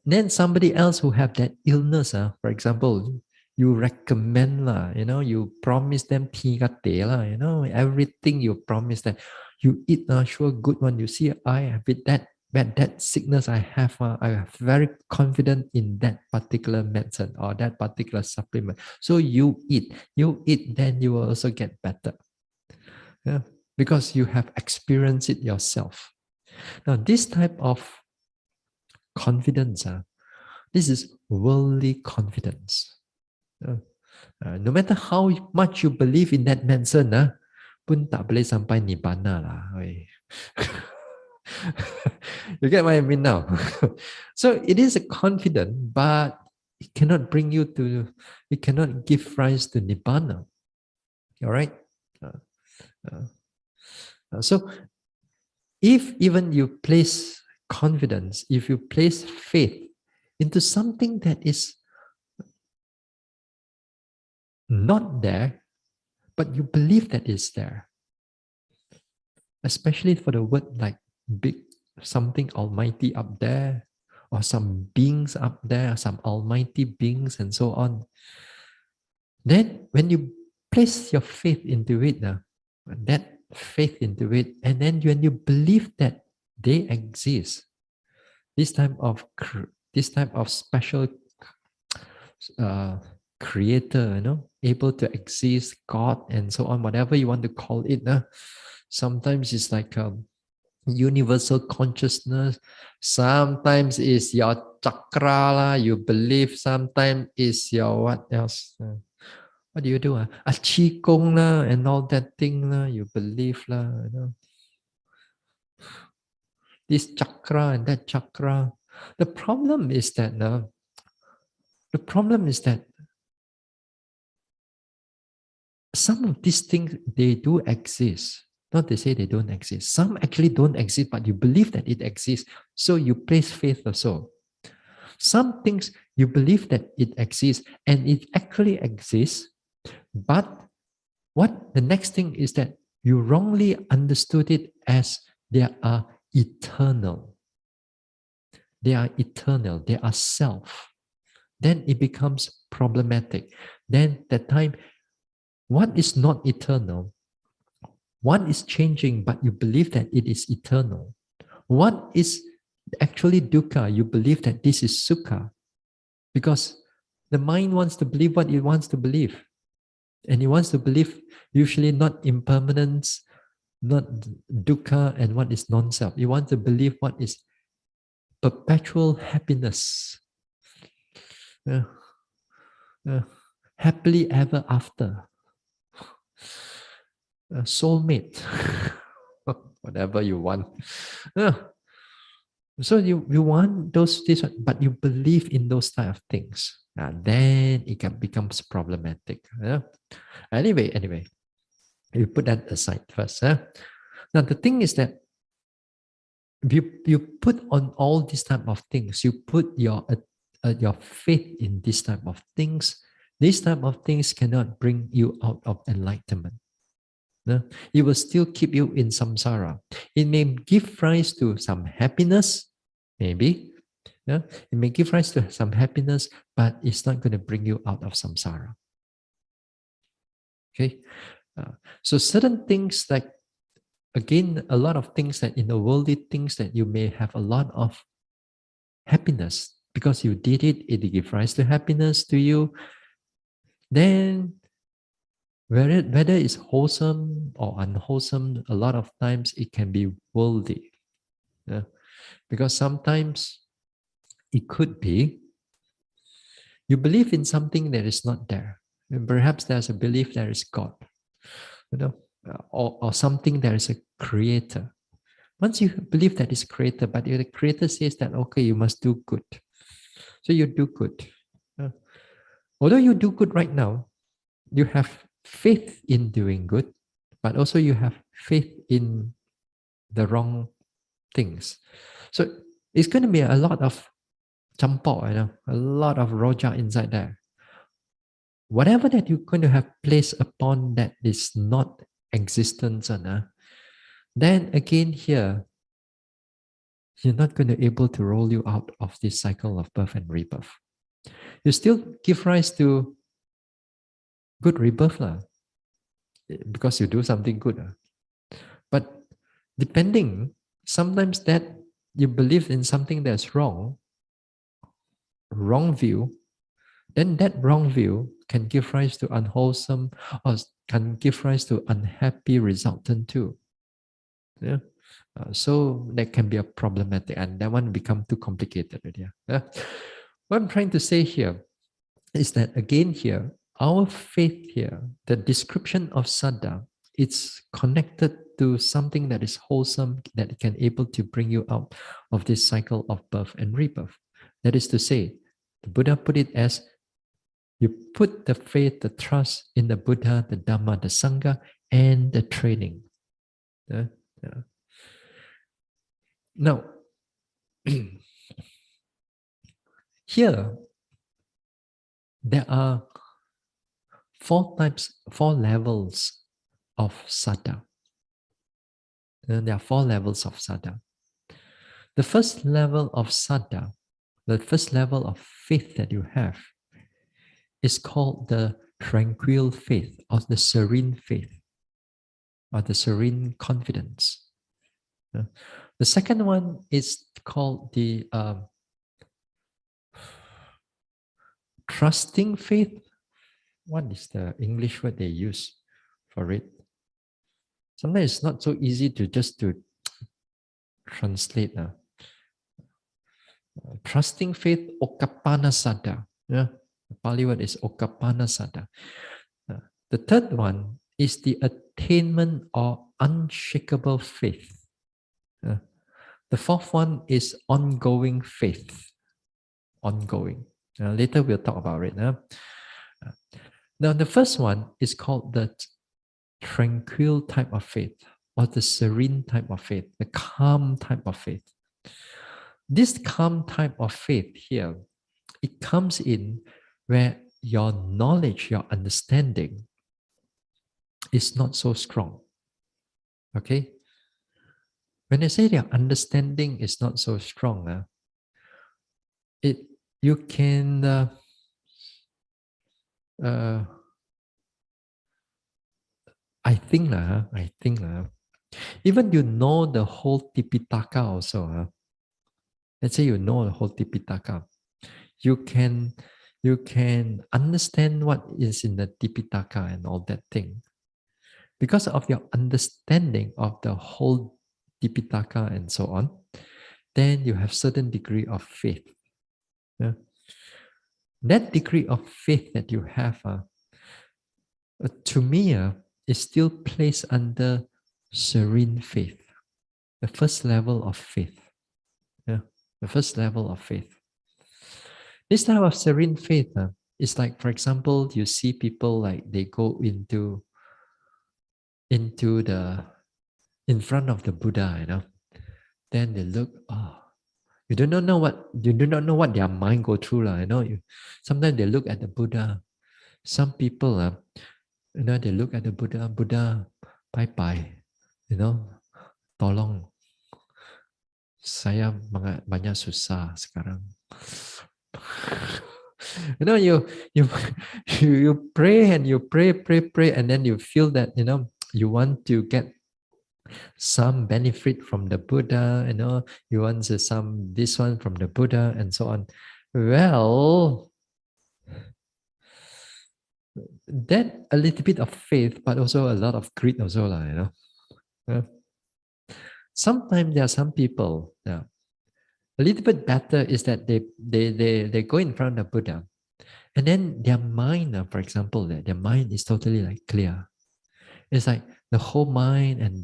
Then somebody else who have that illness, for example, you recommend you promise them everything you promise that you eat sure good one. You see, I with that sickness I have very confident in that particular medicine or that particular supplement. So you eat, then you will also get better. Because you have experienced it yourself. Now, this type of confidence, this is worldly confidence. No matter how much you believe in that medicine, pun tak boleh sampai nibbana lah. You get what I mean now? So it is a confidence, but it cannot bring you to, it cannot give rise to nibbana. All right? So if even you place confidence, if you place faith into something that is not there, but you believe that is there, especially for the word like big, something almighty up there, or some beings up there, some almighty beings and so on, then when you place your faith into it, that faith into it, and then when you believe that they exist, this type of special creator, able to exist, God and so on, whatever you want to call it. Sometimes it's like a universal consciousness. Sometimes it's your chakra lah, you believe. Sometimes it's your what else? What do you do? Qigong lah and all that thing lah, you believe lah. This chakra and that chakra. The problem is that the problem is that some of these things, they do exist. Not to say they don't exist. Some actually don't exist, but you believe that it exists, so you place faith also. Some things you believe that it exists and it actually exists, but what the next thing is that you wrongly understood it as they are eternal. They are eternal, they are self. Then it becomes problematic. Then that time, what is not eternal? What is changing, but you believe that it is eternal? What is actually dukkha? You believe that this is sukha. Because the mind wants to believe what it wants to believe. And it wants to believe usually not impermanence, not dukkha, and what is non-self. It wants to believe what is perpetual happiness. Uh, uh, happily ever after. Soulmate. Whatever you want. Uh, so you want those this, but you believe in those type of things. Then it becomes problematic. Anyway, you put that aside first. Now the thing is that you put on all these type of things, you put your faith in this type of things. These type of things cannot bring you out of enlightenment. It will still keep you in samsara. It may give rise to some happiness, maybe. It may give rise to some happiness, but it's not going to bring you out of samsara. Okay, so certain things like, again, a lot of things that in the worldly things that you may have a lot of happiness because you did it, it gives rise to happiness to you. Then whether it's wholesome or unwholesome, a lot of times it can be worldly. Because sometimes it could be you believe in something that is not there. And perhaps there's a belief there is God, or something there is a creator. Once you believe that is creator, but the creator says that, okay, you must do good. So you do good. Although you do good right now, you have faith in doing good, but also you have faith in the wrong things. So it's going to be a lot of campur, a lot of roja inside there. Whatever that you're going to have placed upon that is not existence, then again here, you're not going to be able to roll you out of this cycle of birth and rebirth. You still give rise to good rebirth, because you do something good. But depending, sometimes that you believe in something that's wrong view, then that wrong view can give rise to unwholesome or can give rise to unhappy resultant too. Yeah. So that can be a problematic, and that one become too complicated already. What I'm trying to say here is that again here, our faith here, the description of saddha, it's connected to something that is wholesome, that can able to bring you out of this cycle of birth and rebirth. That is to say, the Buddha put it as you put the faith, the trust in the Buddha, the Dhamma, the Sangha, and the training. Now, here, there are four levels of saddha. There are 4 levels of saddha. The first level of saddha, the first level of faith that you have, is called the tranquil faith or the serene faith or the serene confidence. The second one is called the trusting faith. What is the English word they use for it? Sometimes it's not so easy to just to translate. Trusting faith, okapana saddha. The Pali word is okapana saddha. The third one is the attainment or unshakable faith. The fourth one is ongoing faith. Ongoing. Later we'll talk about it. Now, the first one is called the tranquil type of faith, or the serene type of faith, the calm type of faith. This calm type of faith here, it comes in where your knowledge, your understanding is not so strong. Okay? When I say your understanding is not so strong, it you can I think even you know the whole Tipitaka also. Let's say you know the whole Tipitaka, you can understand what is in the Tipitaka and all that thing. Because of your understanding of the whole Tipitaka and so on, then you have certain degree of faith. Yeah? That degree of faith that you have, to me, is still placed under serene faith, the first level of faith. Yeah, the first level of faith. This type of serene faith is like, for example, you see people like they go into the in front of the Buddha, then they look, you do not know what their mind go through, sometimes they look at the Buddha. Some people, they look at the Buddha, bye bye, tolong, saya banyak susah sekarang. You you pray and you pray, and then you feel that you want to get some benefit from the Buddha, you want some this one from the Buddha and so on. Well, that a little bit of faith, but also a lot of greed also, Sometimes there are some people, a little bit better is that they go in front of Buddha, and then their mind, for example, their mind is totally like clear. It's like the whole mind and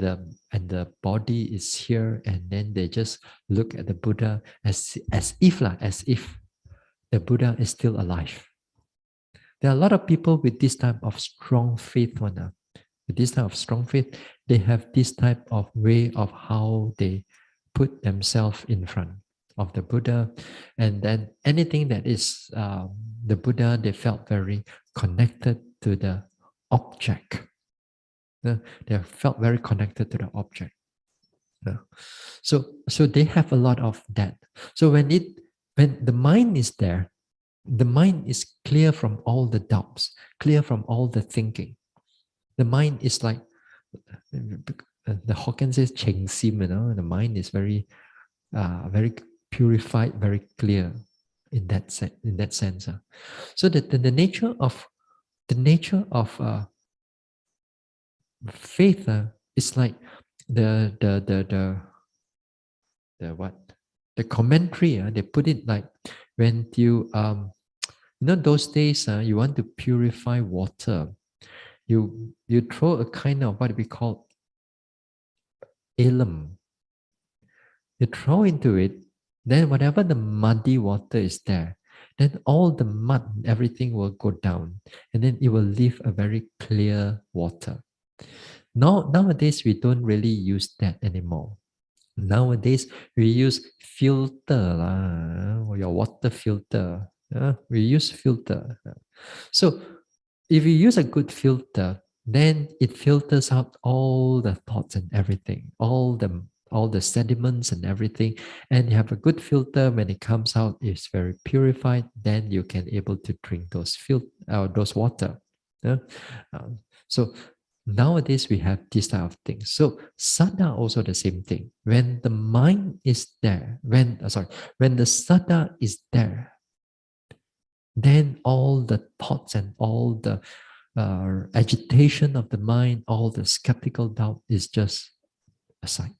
the body is here, and then they just look at the Buddha as if the Buddha is still alive. There are a lot of people with this type of strong faith. With this type of strong faith, they have this type of way of how they put themselves in front of the Buddha, and then anything that is the Buddha, they felt very connected to the object. They felt very connected to the object. So they have a lot of that. So when the mind is there, the mind is clear from all the doubts, clear from all the thinking. The mind is like the Hokkien says "cheng sim," the mind is very purified, very clear in that sense. So the nature of faith is like the what the commentary. They put it like when you those days you want to purify water, you throw a kind of what we call alum. You throw into it, then whatever the muddy water is there, then all the mud, everything will go down, and then it will leave a very clear water. Nowadays, we don't really use that anymore. Nowadays, we use filter, your water filter. We use filter. So, if you use a good filter, then it filters out all the thoughts and everything, all the sediments and everything, and you have a good filter. When it comes out, it's very purified. Then you can able to drink those water. So nowadays we have this type of things. So saddha also the same thing. When the mind is there, when the saddha is there, then all the thoughts and all the agitation of the mind, all the skeptical doubt is just aside.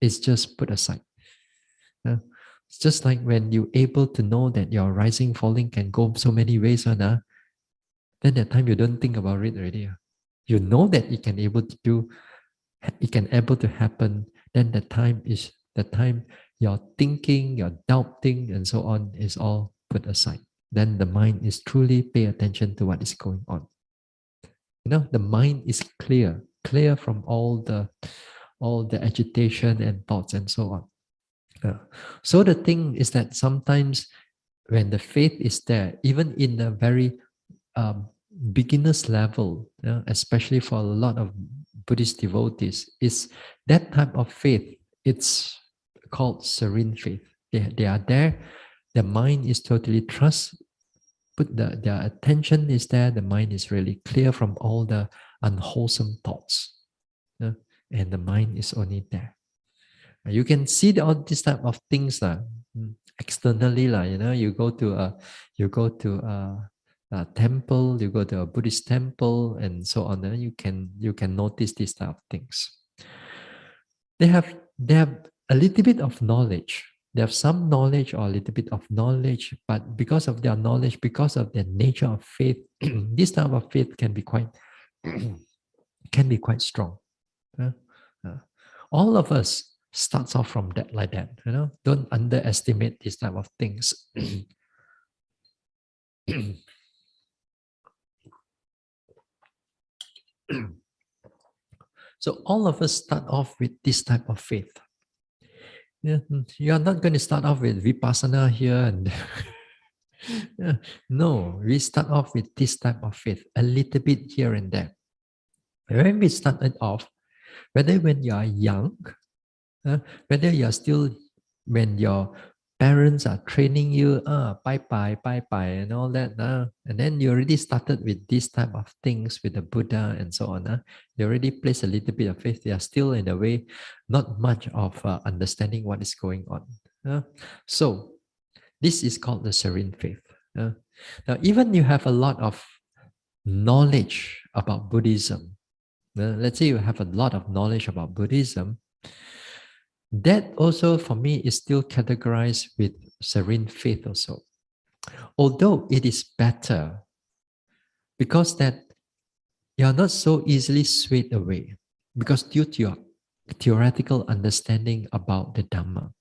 It's just put aside. It's just like when you're able to know that your rising, falling can go so many ways, then that time you don't think about it already. You know that it can able to happen. Then the the time your thinking, your doubting, and so on is all put aside. Then the mind is truly pay attention to what is going on. The mind is clear from all the agitation and thoughts and so on. So the thing is that sometimes when the faith is there, even in a very beginner's level, especially for a lot of Buddhist devotees, is that type of faith. It's called serene faith. They are there. The mind is totally trust. But their attention is there. The mind is really clear from all the unwholesome thoughts, and the mind is only there. You can see all these type of things externally. You go to a temple, you go to a Buddhist temple, and so on. You can notice these type of things. They have a little bit of knowledge. They have some knowledge or a little bit of knowledge, but because of their knowledge, because of their nature of faith, this type of faith can be quite can be quite strong. Uh, uh, all of us starts off from that like that. Don't underestimate these type of things. So all of us start off with this type of faith. Yeah, you are not going to start off with vipassana here and yeah, no, we start off with this type of faith, a little bit here and there. When we started off, whether when you are young, whether you are still, when your parents are training you, bye bye, bye bye, and all that, and then you already started with this type of things with the Buddha and so on. You already place a little bit of faith. They are still in a way, not much of understanding what is going on. So this is called the serene faith. Now, even you have a lot of knowledge about Buddhism. Let's say you have a lot of knowledge about Buddhism. That also, for me, is still categorized with serene faith also. Although it is better because that you are not so easily swayed away, because due to your theoretical understanding about the Dhamma.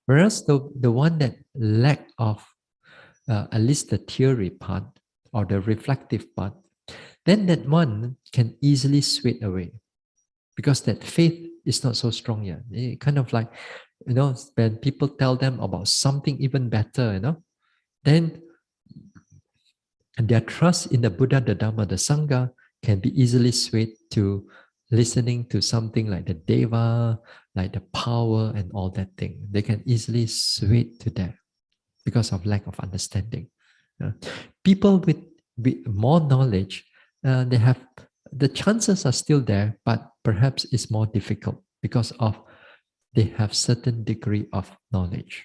Whereas the one that lack of at least the theory part or the reflective part, then that one can easily sway away because that faith is not so strong yet. It kind of like, when people tell them about something even better, then their trust in the Buddha, the Dhamma, the Sangha can be easily swayed to listening to something like the Deva, like the power and all that thing. They can easily sway to that because of lack of understanding. People with more knowledge, they have the chances are still there, but perhaps it's more difficult because of they have certain degree of knowledge.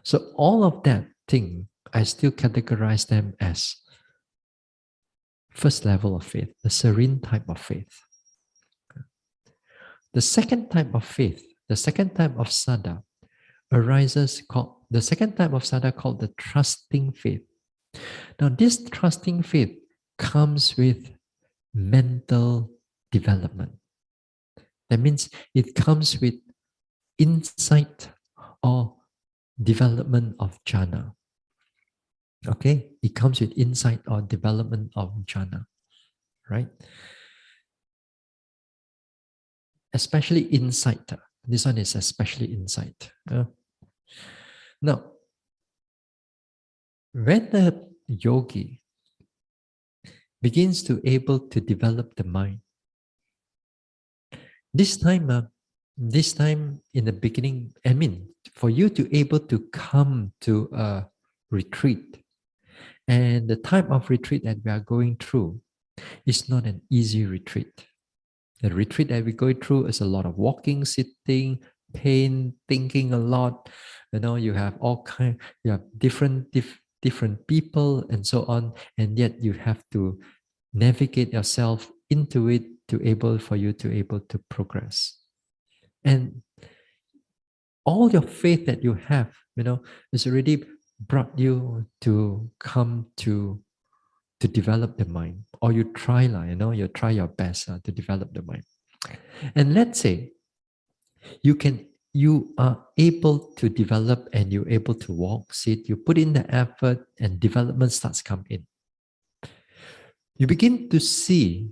So all of that thing, I still categorize them as first level of faith, the serene type of faith. The second type of faith, the second type of sada arises called the second type of sada called the trusting faith. Now, this trusting faith comes with mental development. That means it comes with insight or development of jhana. Okay, it comes with insight or development of jhana, right? Especially insight. This one is especially insight. Now, when the yogi begins to able to develop the mind, this time in the beginning, for you to able to come to a retreat, and the type of retreat that we are going through is not an easy retreat. The retreat that we go through is a lot of walking, sitting, pain, thinking a lot. You have you have different people and so on, and yet you have to navigate yourself into it for you to able to progress. And all your faith that you have, is already brought you to come to develop the mind, or you try you try your best to develop the mind. And let's say you can you are able to develop and you're able to walk, sit, you put in the effort and development starts come in. You begin to see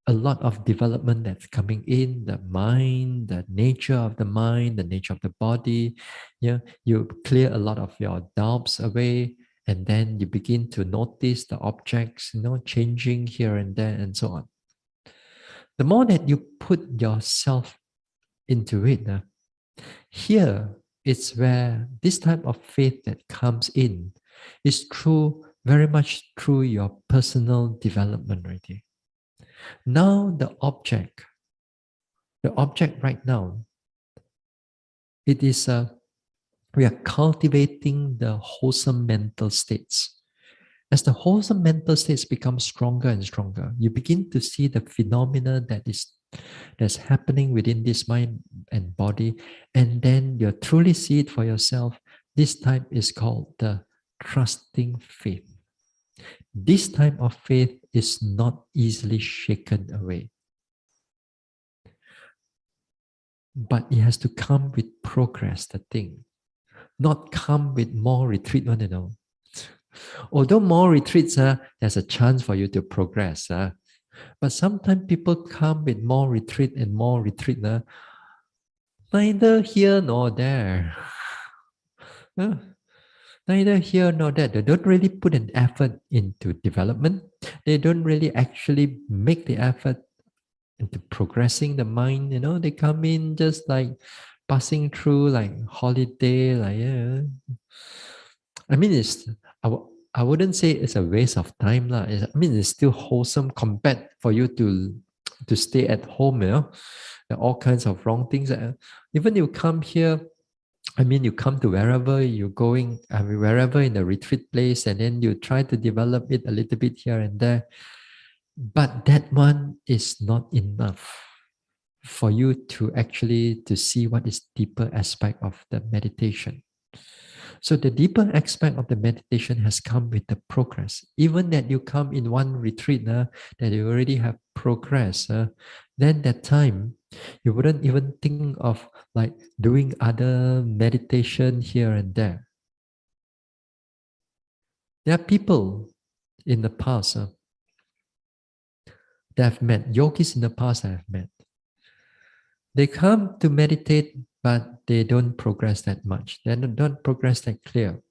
a lot of development that's coming in the mind, the nature of the mind, the nature of the body. Yeah, you clear a lot of your doubts away, and then you begin to notice the objects, changing here and there, and so on. The more that you put yourself into it, here is where this type of faith that comes in is very much through your personal development right here. Now the object right now, it is we are cultivating the wholesome mental states. As the wholesome mental states become stronger and stronger, you begin to see the phenomena that's happening within this mind and body, and then you truly see it for yourself. This type is called the trusting faith. This type of faith is not easily shaken away, but it has to come with progress, the thing, not come with more retreat, Although more retreats, there's a chance for you to progress. But sometimes people come with more retreat and more retreat. Neither here nor there. Uh, Neither here nor there. They don't really put an effort into development. They don't really actually make the effort into progressing the mind. They come in just like passing through like holiday, like I mean, I wouldn't say it's a waste of time lah. I mean, it's still wholesome compared for you to stay at home. There are all kinds of wrong things. Even you come here, I mean, you come to wherever you're going, wherever in the retreat place, and then you try to develop it a little bit here and there. But that one is not enough for you to actually to see what is deeper aspect of the meditation. So the deeper aspect of the meditation has come with the progress. Even that you come in one retreat, that you already have progress, then that time you wouldn't even think of like doing other meditation here and there. There are people in the past that I've met, yogis in the past I've met. They come to meditate, but they don't progress that much. They don't progress that clear.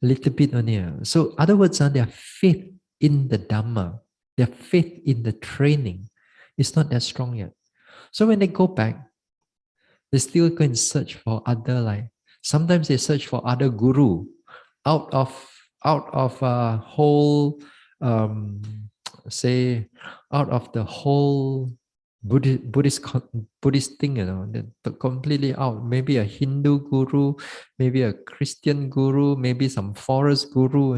A little bit only. So, other words, their faith in the Dhamma, their faith in the training is not that strong yet. So, when they go back, they still go and search for other, like, sometimes they search for other guru out of a whole, say, out of the whole Buddhist thing, completely out. Maybe a Hindu guru, maybe a Christian guru, maybe some forest guru,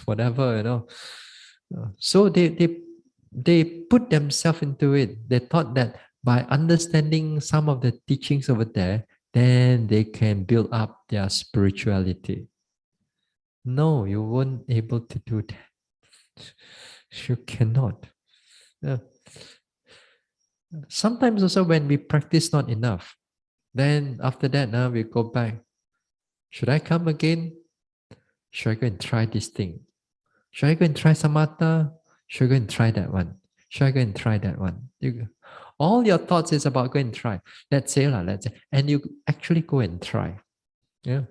whatever, So they put themselves into it. They thought that by understanding some of the teachings over there, then they can build up their spirituality. No, you won't able to do that. You cannot. Sometimes also when we practice not enough, then after that now we go back. Should I come again? Should I go and try this thing? Should I go and try samatha? Should I go and try that one? Should I go and try that one? All your thoughts is about go and try. Let's say, and you actually go and try. Yeah.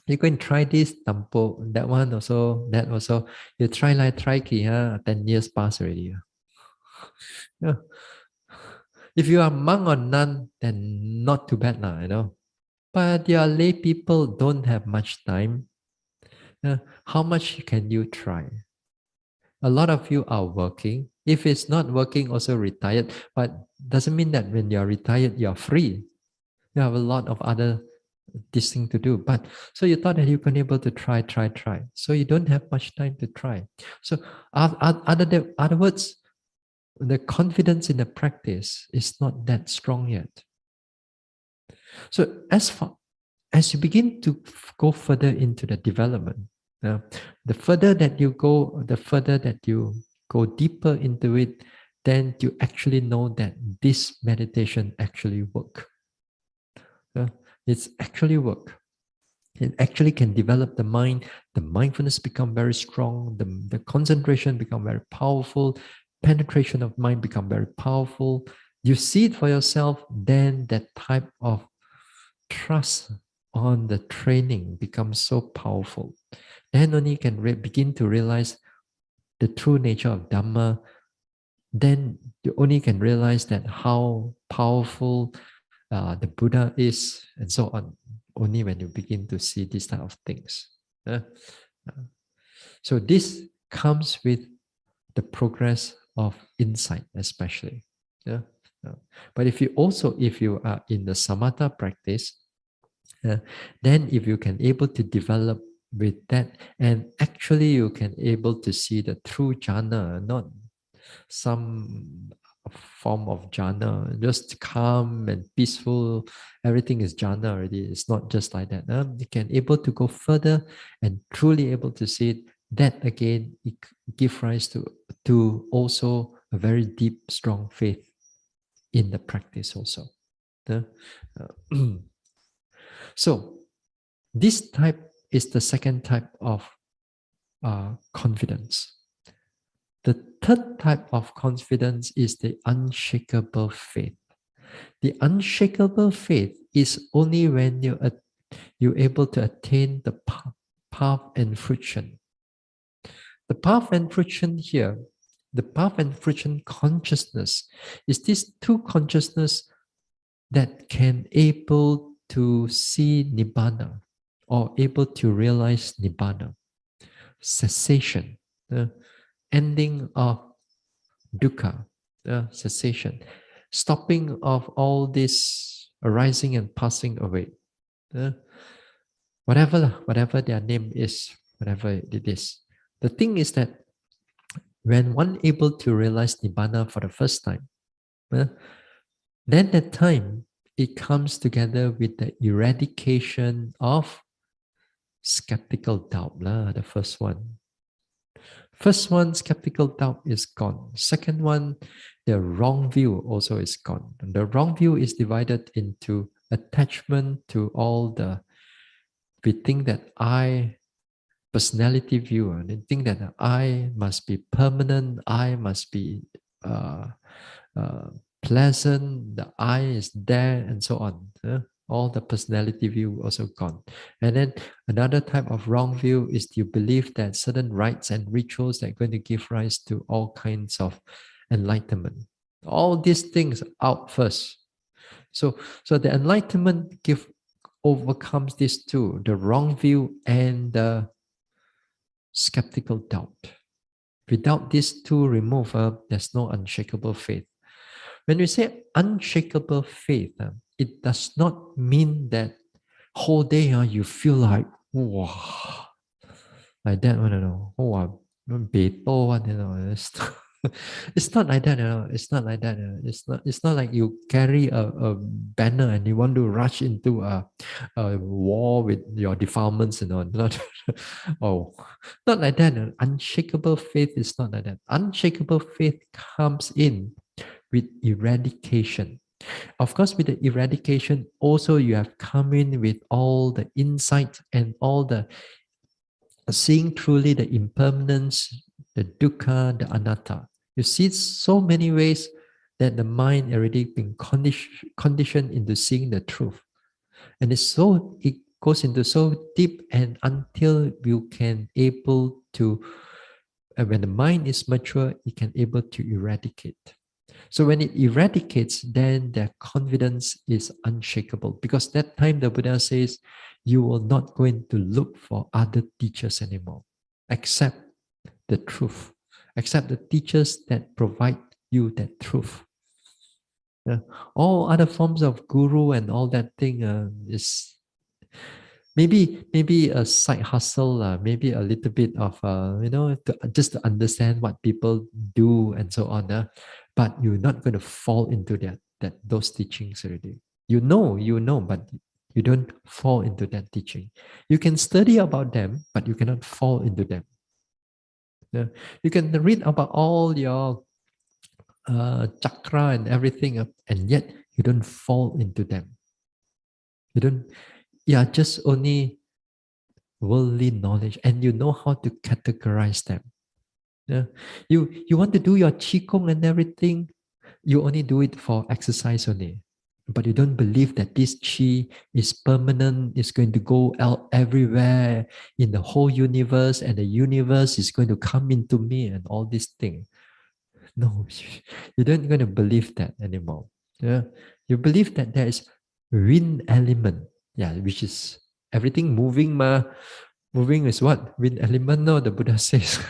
You go and try this, tampo, that one also, that also. You try 10 years pass already. Yeah. If you are monk or nun, then not too bad now. But your lay people don't have much time. How much can you try? A lot of you are working. If it's not working, also retired. But doesn't mean that when you're retired, you're free. You have a lot of other this thing to do. But so you thought that you can able to try. So you don't have much time to try. So other words, the confidence in the practice is not that strong yet. So as you begin to go further into the development, the further that you go, the further that you go deeper into it, then you actually know that this meditation actually works. Uh, it's actually work. It actually can develop the mind. The mindfulness become very strong. The concentration become very powerful. Penetration of mind become very powerful. You see it for yourself, then that type of trust on the training becomes so powerful. Then only you can begin to realize the true nature of Dhamma. Then you only can realize that how powerful the Buddha is, and so on. Only when you begin to see these type of things. Uh, uh, so this comes with the progress of insight, especially. Yeah. But if you are in the samatha practice, uh, then if you can able to develop with that, and actually you can able to see the true jhana, not some form of jhana, just calm and peaceful. Everything is jhana already. It's not just like that. You can able to go further and truly able to see it. That again, it give rise to also a very deep, strong faith in the practice also. Uh, so this type is the second type of confidence. The third type of confidence is the unshakable faith. The unshakable faith is only when you're able to attain the path and friction. The path and friction here, the path and friction consciousness, is these two consciousness that can able to see nibbana or able to realize nibbana, cessation, the ending of dukkha, cessation, stopping of all this arising and passing away. Uh, whatever their name is, whatever it is. The thing is that when one able to realize nibbana for the first time, uh, then that time it comes together with the eradication of skeptical doubt, the first one. First one, skeptical doubt is gone. Second one, the wrong view also is gone. And the wrong view is divided into attachment to all the, we think that I, personality view, and they think that I must be permanent, I must be uh, uh, pleasant, the I is there, and so on. All the personality view also gone. And then another type of wrong view is you believe that certain rites and rituals that are going to give rise to all kinds of enlightenment. All these things out first. So the enlightenment give overcomes these two, the wrong view and the skeptical doubt. Without these two removed, there's no unshakable faith. When we say unshakable faith, it does not mean that whole day you feel like, wow, like that one, oh, beto one, it's not like that, it's not like that. It's not like you carry a banner and you want to rush into a war with your defilements and all. Not, oh, not like that. Unshakable faith is not like that. Unshakable faith comes in with eradication. Of course, with the eradication, also you have come in with all the insight and all the seeing truly the impermanence, the dukkha, the anatta. You see so many ways that the mind already been conditioned into seeing the truth. And it goes into so deep, and until you can able to, when the mind is mature, it can able to eradicate. So when it eradicates, then their confidence is unshakable, because that time the Buddha says, you will not going to look for other teachers anymore, except the truth, except the teachers that provide you that truth. Yeah. All other forms of guru and all that thing is maybe a side hustle, maybe a little bit of just to understand what people do and so on. But you're not going to fall into that those teachings already. You know, but you don't fall into that teaching. You can study about them, but you cannot fall into them. Yeah. You can read about all your chakra and everything, and yet you don't fall into them. You don't, yeah, just only worldly knowledge, and you know how to categorize them. Yeah. You want to do your qigong and everything, you only do it for exercise only. But you don't believe that this chi is permanent, is going to go out everywhere in the whole universe, and the universe is going to come into me and all these things. No, you don't going to believe that anymore. Yeah. You believe that there is wind element, yeah, which is everything moving ma. Moving is what? Wind element, no, the Buddha says.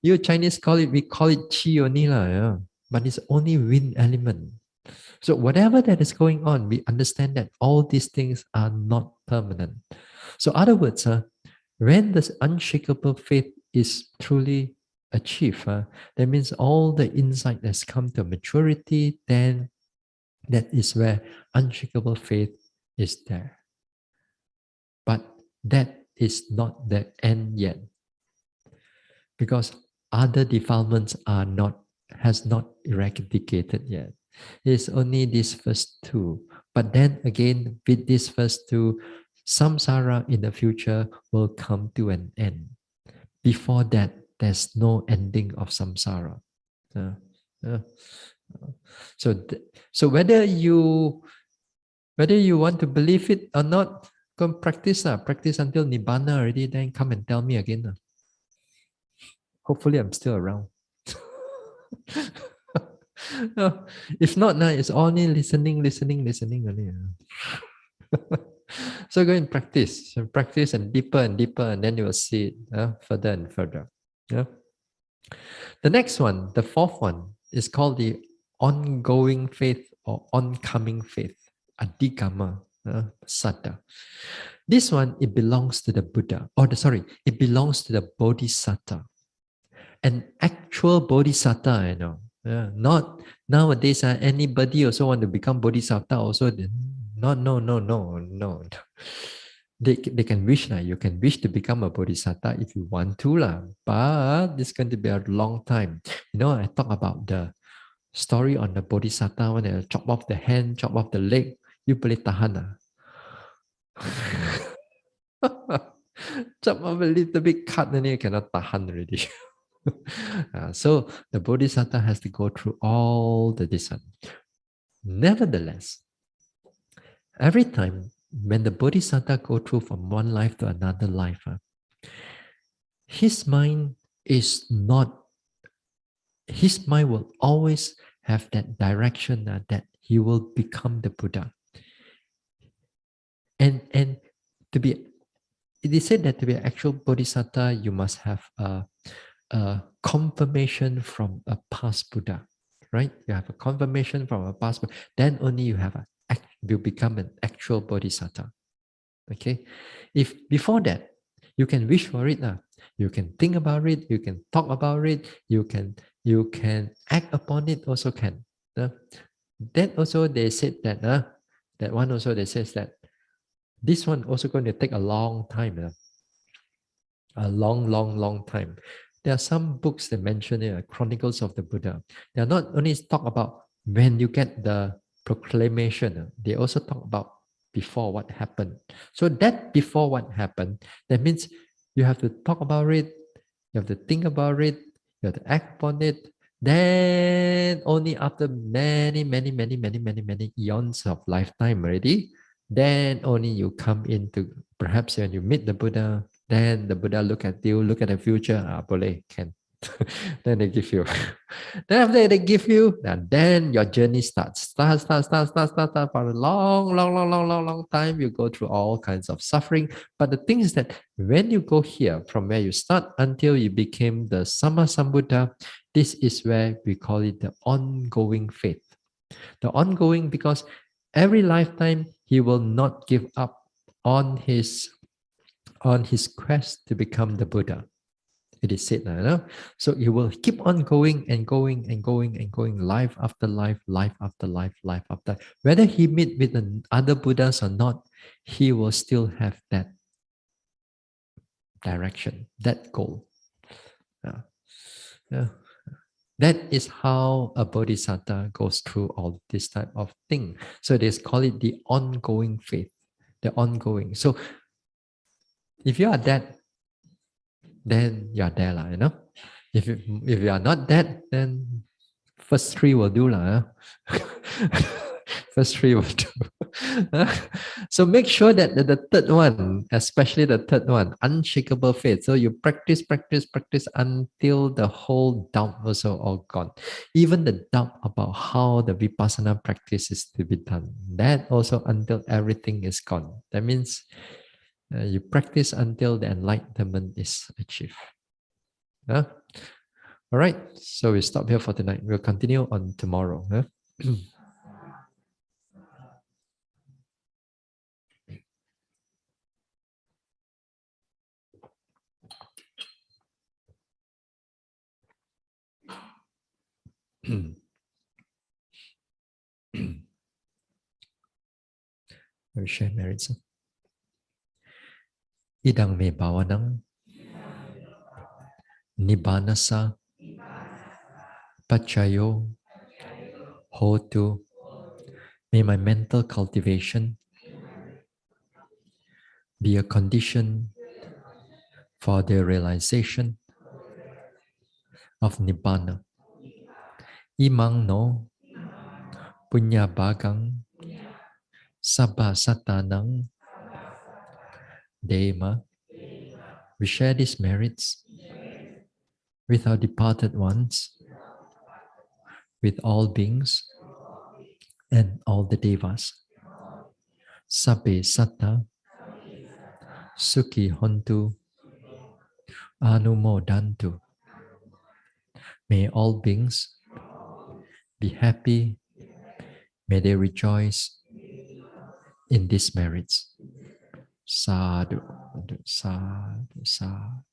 You Chinese call it, we call it chi only, yeah. But it's only wind element. So whatever that is going on, we understand that all these things are not permanent. So other words, when this unshakable faith is truly achieved, that means all the insight has come to maturity, then that is where unshakable faith is there. But that is not the end yet, because other defilements are not, has not eradicated yet. It's only these first two. But then again, with these first two, samsara in the future will come to an end. Before that, there's no ending of samsara. Uh, uh, so, so whether you want to believe it or not, go and practice. Practice until nibbana already, then come and tell me again. Hopefully, I'm still around. No, if not, it's only listening only. So go and practice and deeper, and then you will see it further and further. Yeah. The next one, the fourth one, is called the ongoing faith or oncoming faith, adhigama, saddha. This one, it belongs to the Buddha, it belongs to the Bodhisattva. An actual bodhisattva, not nowadays. Anybody also want to become bodhisattva. Also, no. They can wish you can wish to become a bodhisattva if you want to but it's going to be a long time. I talk about the story on the bodhisattva when they chop off the hand, chop off the leg. You boleh tahan chop off a little bit cut, then you cannot tahan already. So the bodhisattva has to go through all the this. Nevertheless, every time when the bodhisattva go through from one life to another life, his mind is not, his mind will always have that direction that he will become the Buddha. And to be, it is said that to be an actual bodhisattva, you must have a confirmation from a past Buddha, right? You have a confirmation from a past Buddha, then only you have you become an actual bodhisattva. Okay, if before that you can wish for it, you can think about it, you can talk about it, you can act upon it, also can. Then also they said that that one also they says that this one also going to take a long time. A long time. There are some books that mention it, Chronicles of the Buddha. They are not only talk about when you get the proclamation, they also talk about before what happened. So that before what happened, that means you have to talk about it, you have to think about it, you have to act upon it. Then only after many eons of lifetime already, then only you come into, perhaps when you meet the Buddha, then the Buddha look at you, look at the future, boleh, can. Then they give you. Then after they give you, and then your journey starts. Start for a long time. You go through all kinds of suffering. But the thing is that when you go here, from where you start until you became the Sama Sambuddha, this is where we call it the ongoing faith. The ongoing, because every lifetime he will not give up on his quest to become the Buddha. It is said now. So he will keep on going and going and going and going, life after life, life after life, life after. Whether he meet with the other Buddhas or not, he will still have that direction, that goal. Yeah. That is how a bodhisattva goes through all this type of thing. So they call it the ongoing faith. the ongoing. So if you are that, then you are there, lah, you know. If you are not that, then first three will do, lah. First three will do. So make sure that the third one, especially the third one, unshakable faith. So you practice, practice, practice until the whole doubt also all gone. Even the doubt about how the vipassana practice is to be done, that also until everything is gone. That means you practice until the enlightenment is achieved. Huh? All right, so we stop here for tonight. We'll continue on tomorrow. Huh? We share merits. Idang me bawanang nibbanasa pachayo hotu. May my mental cultivation be a condition for the realization of nibbana. Imang no punya bagang sabha satanang dema. We share these merits with our departed ones, with all beings and all the devas. Sabbe satta sukhi hontu anumodantu. May all beings be happy. May they rejoice in these merits. Sadhu, sadhu, sadhu.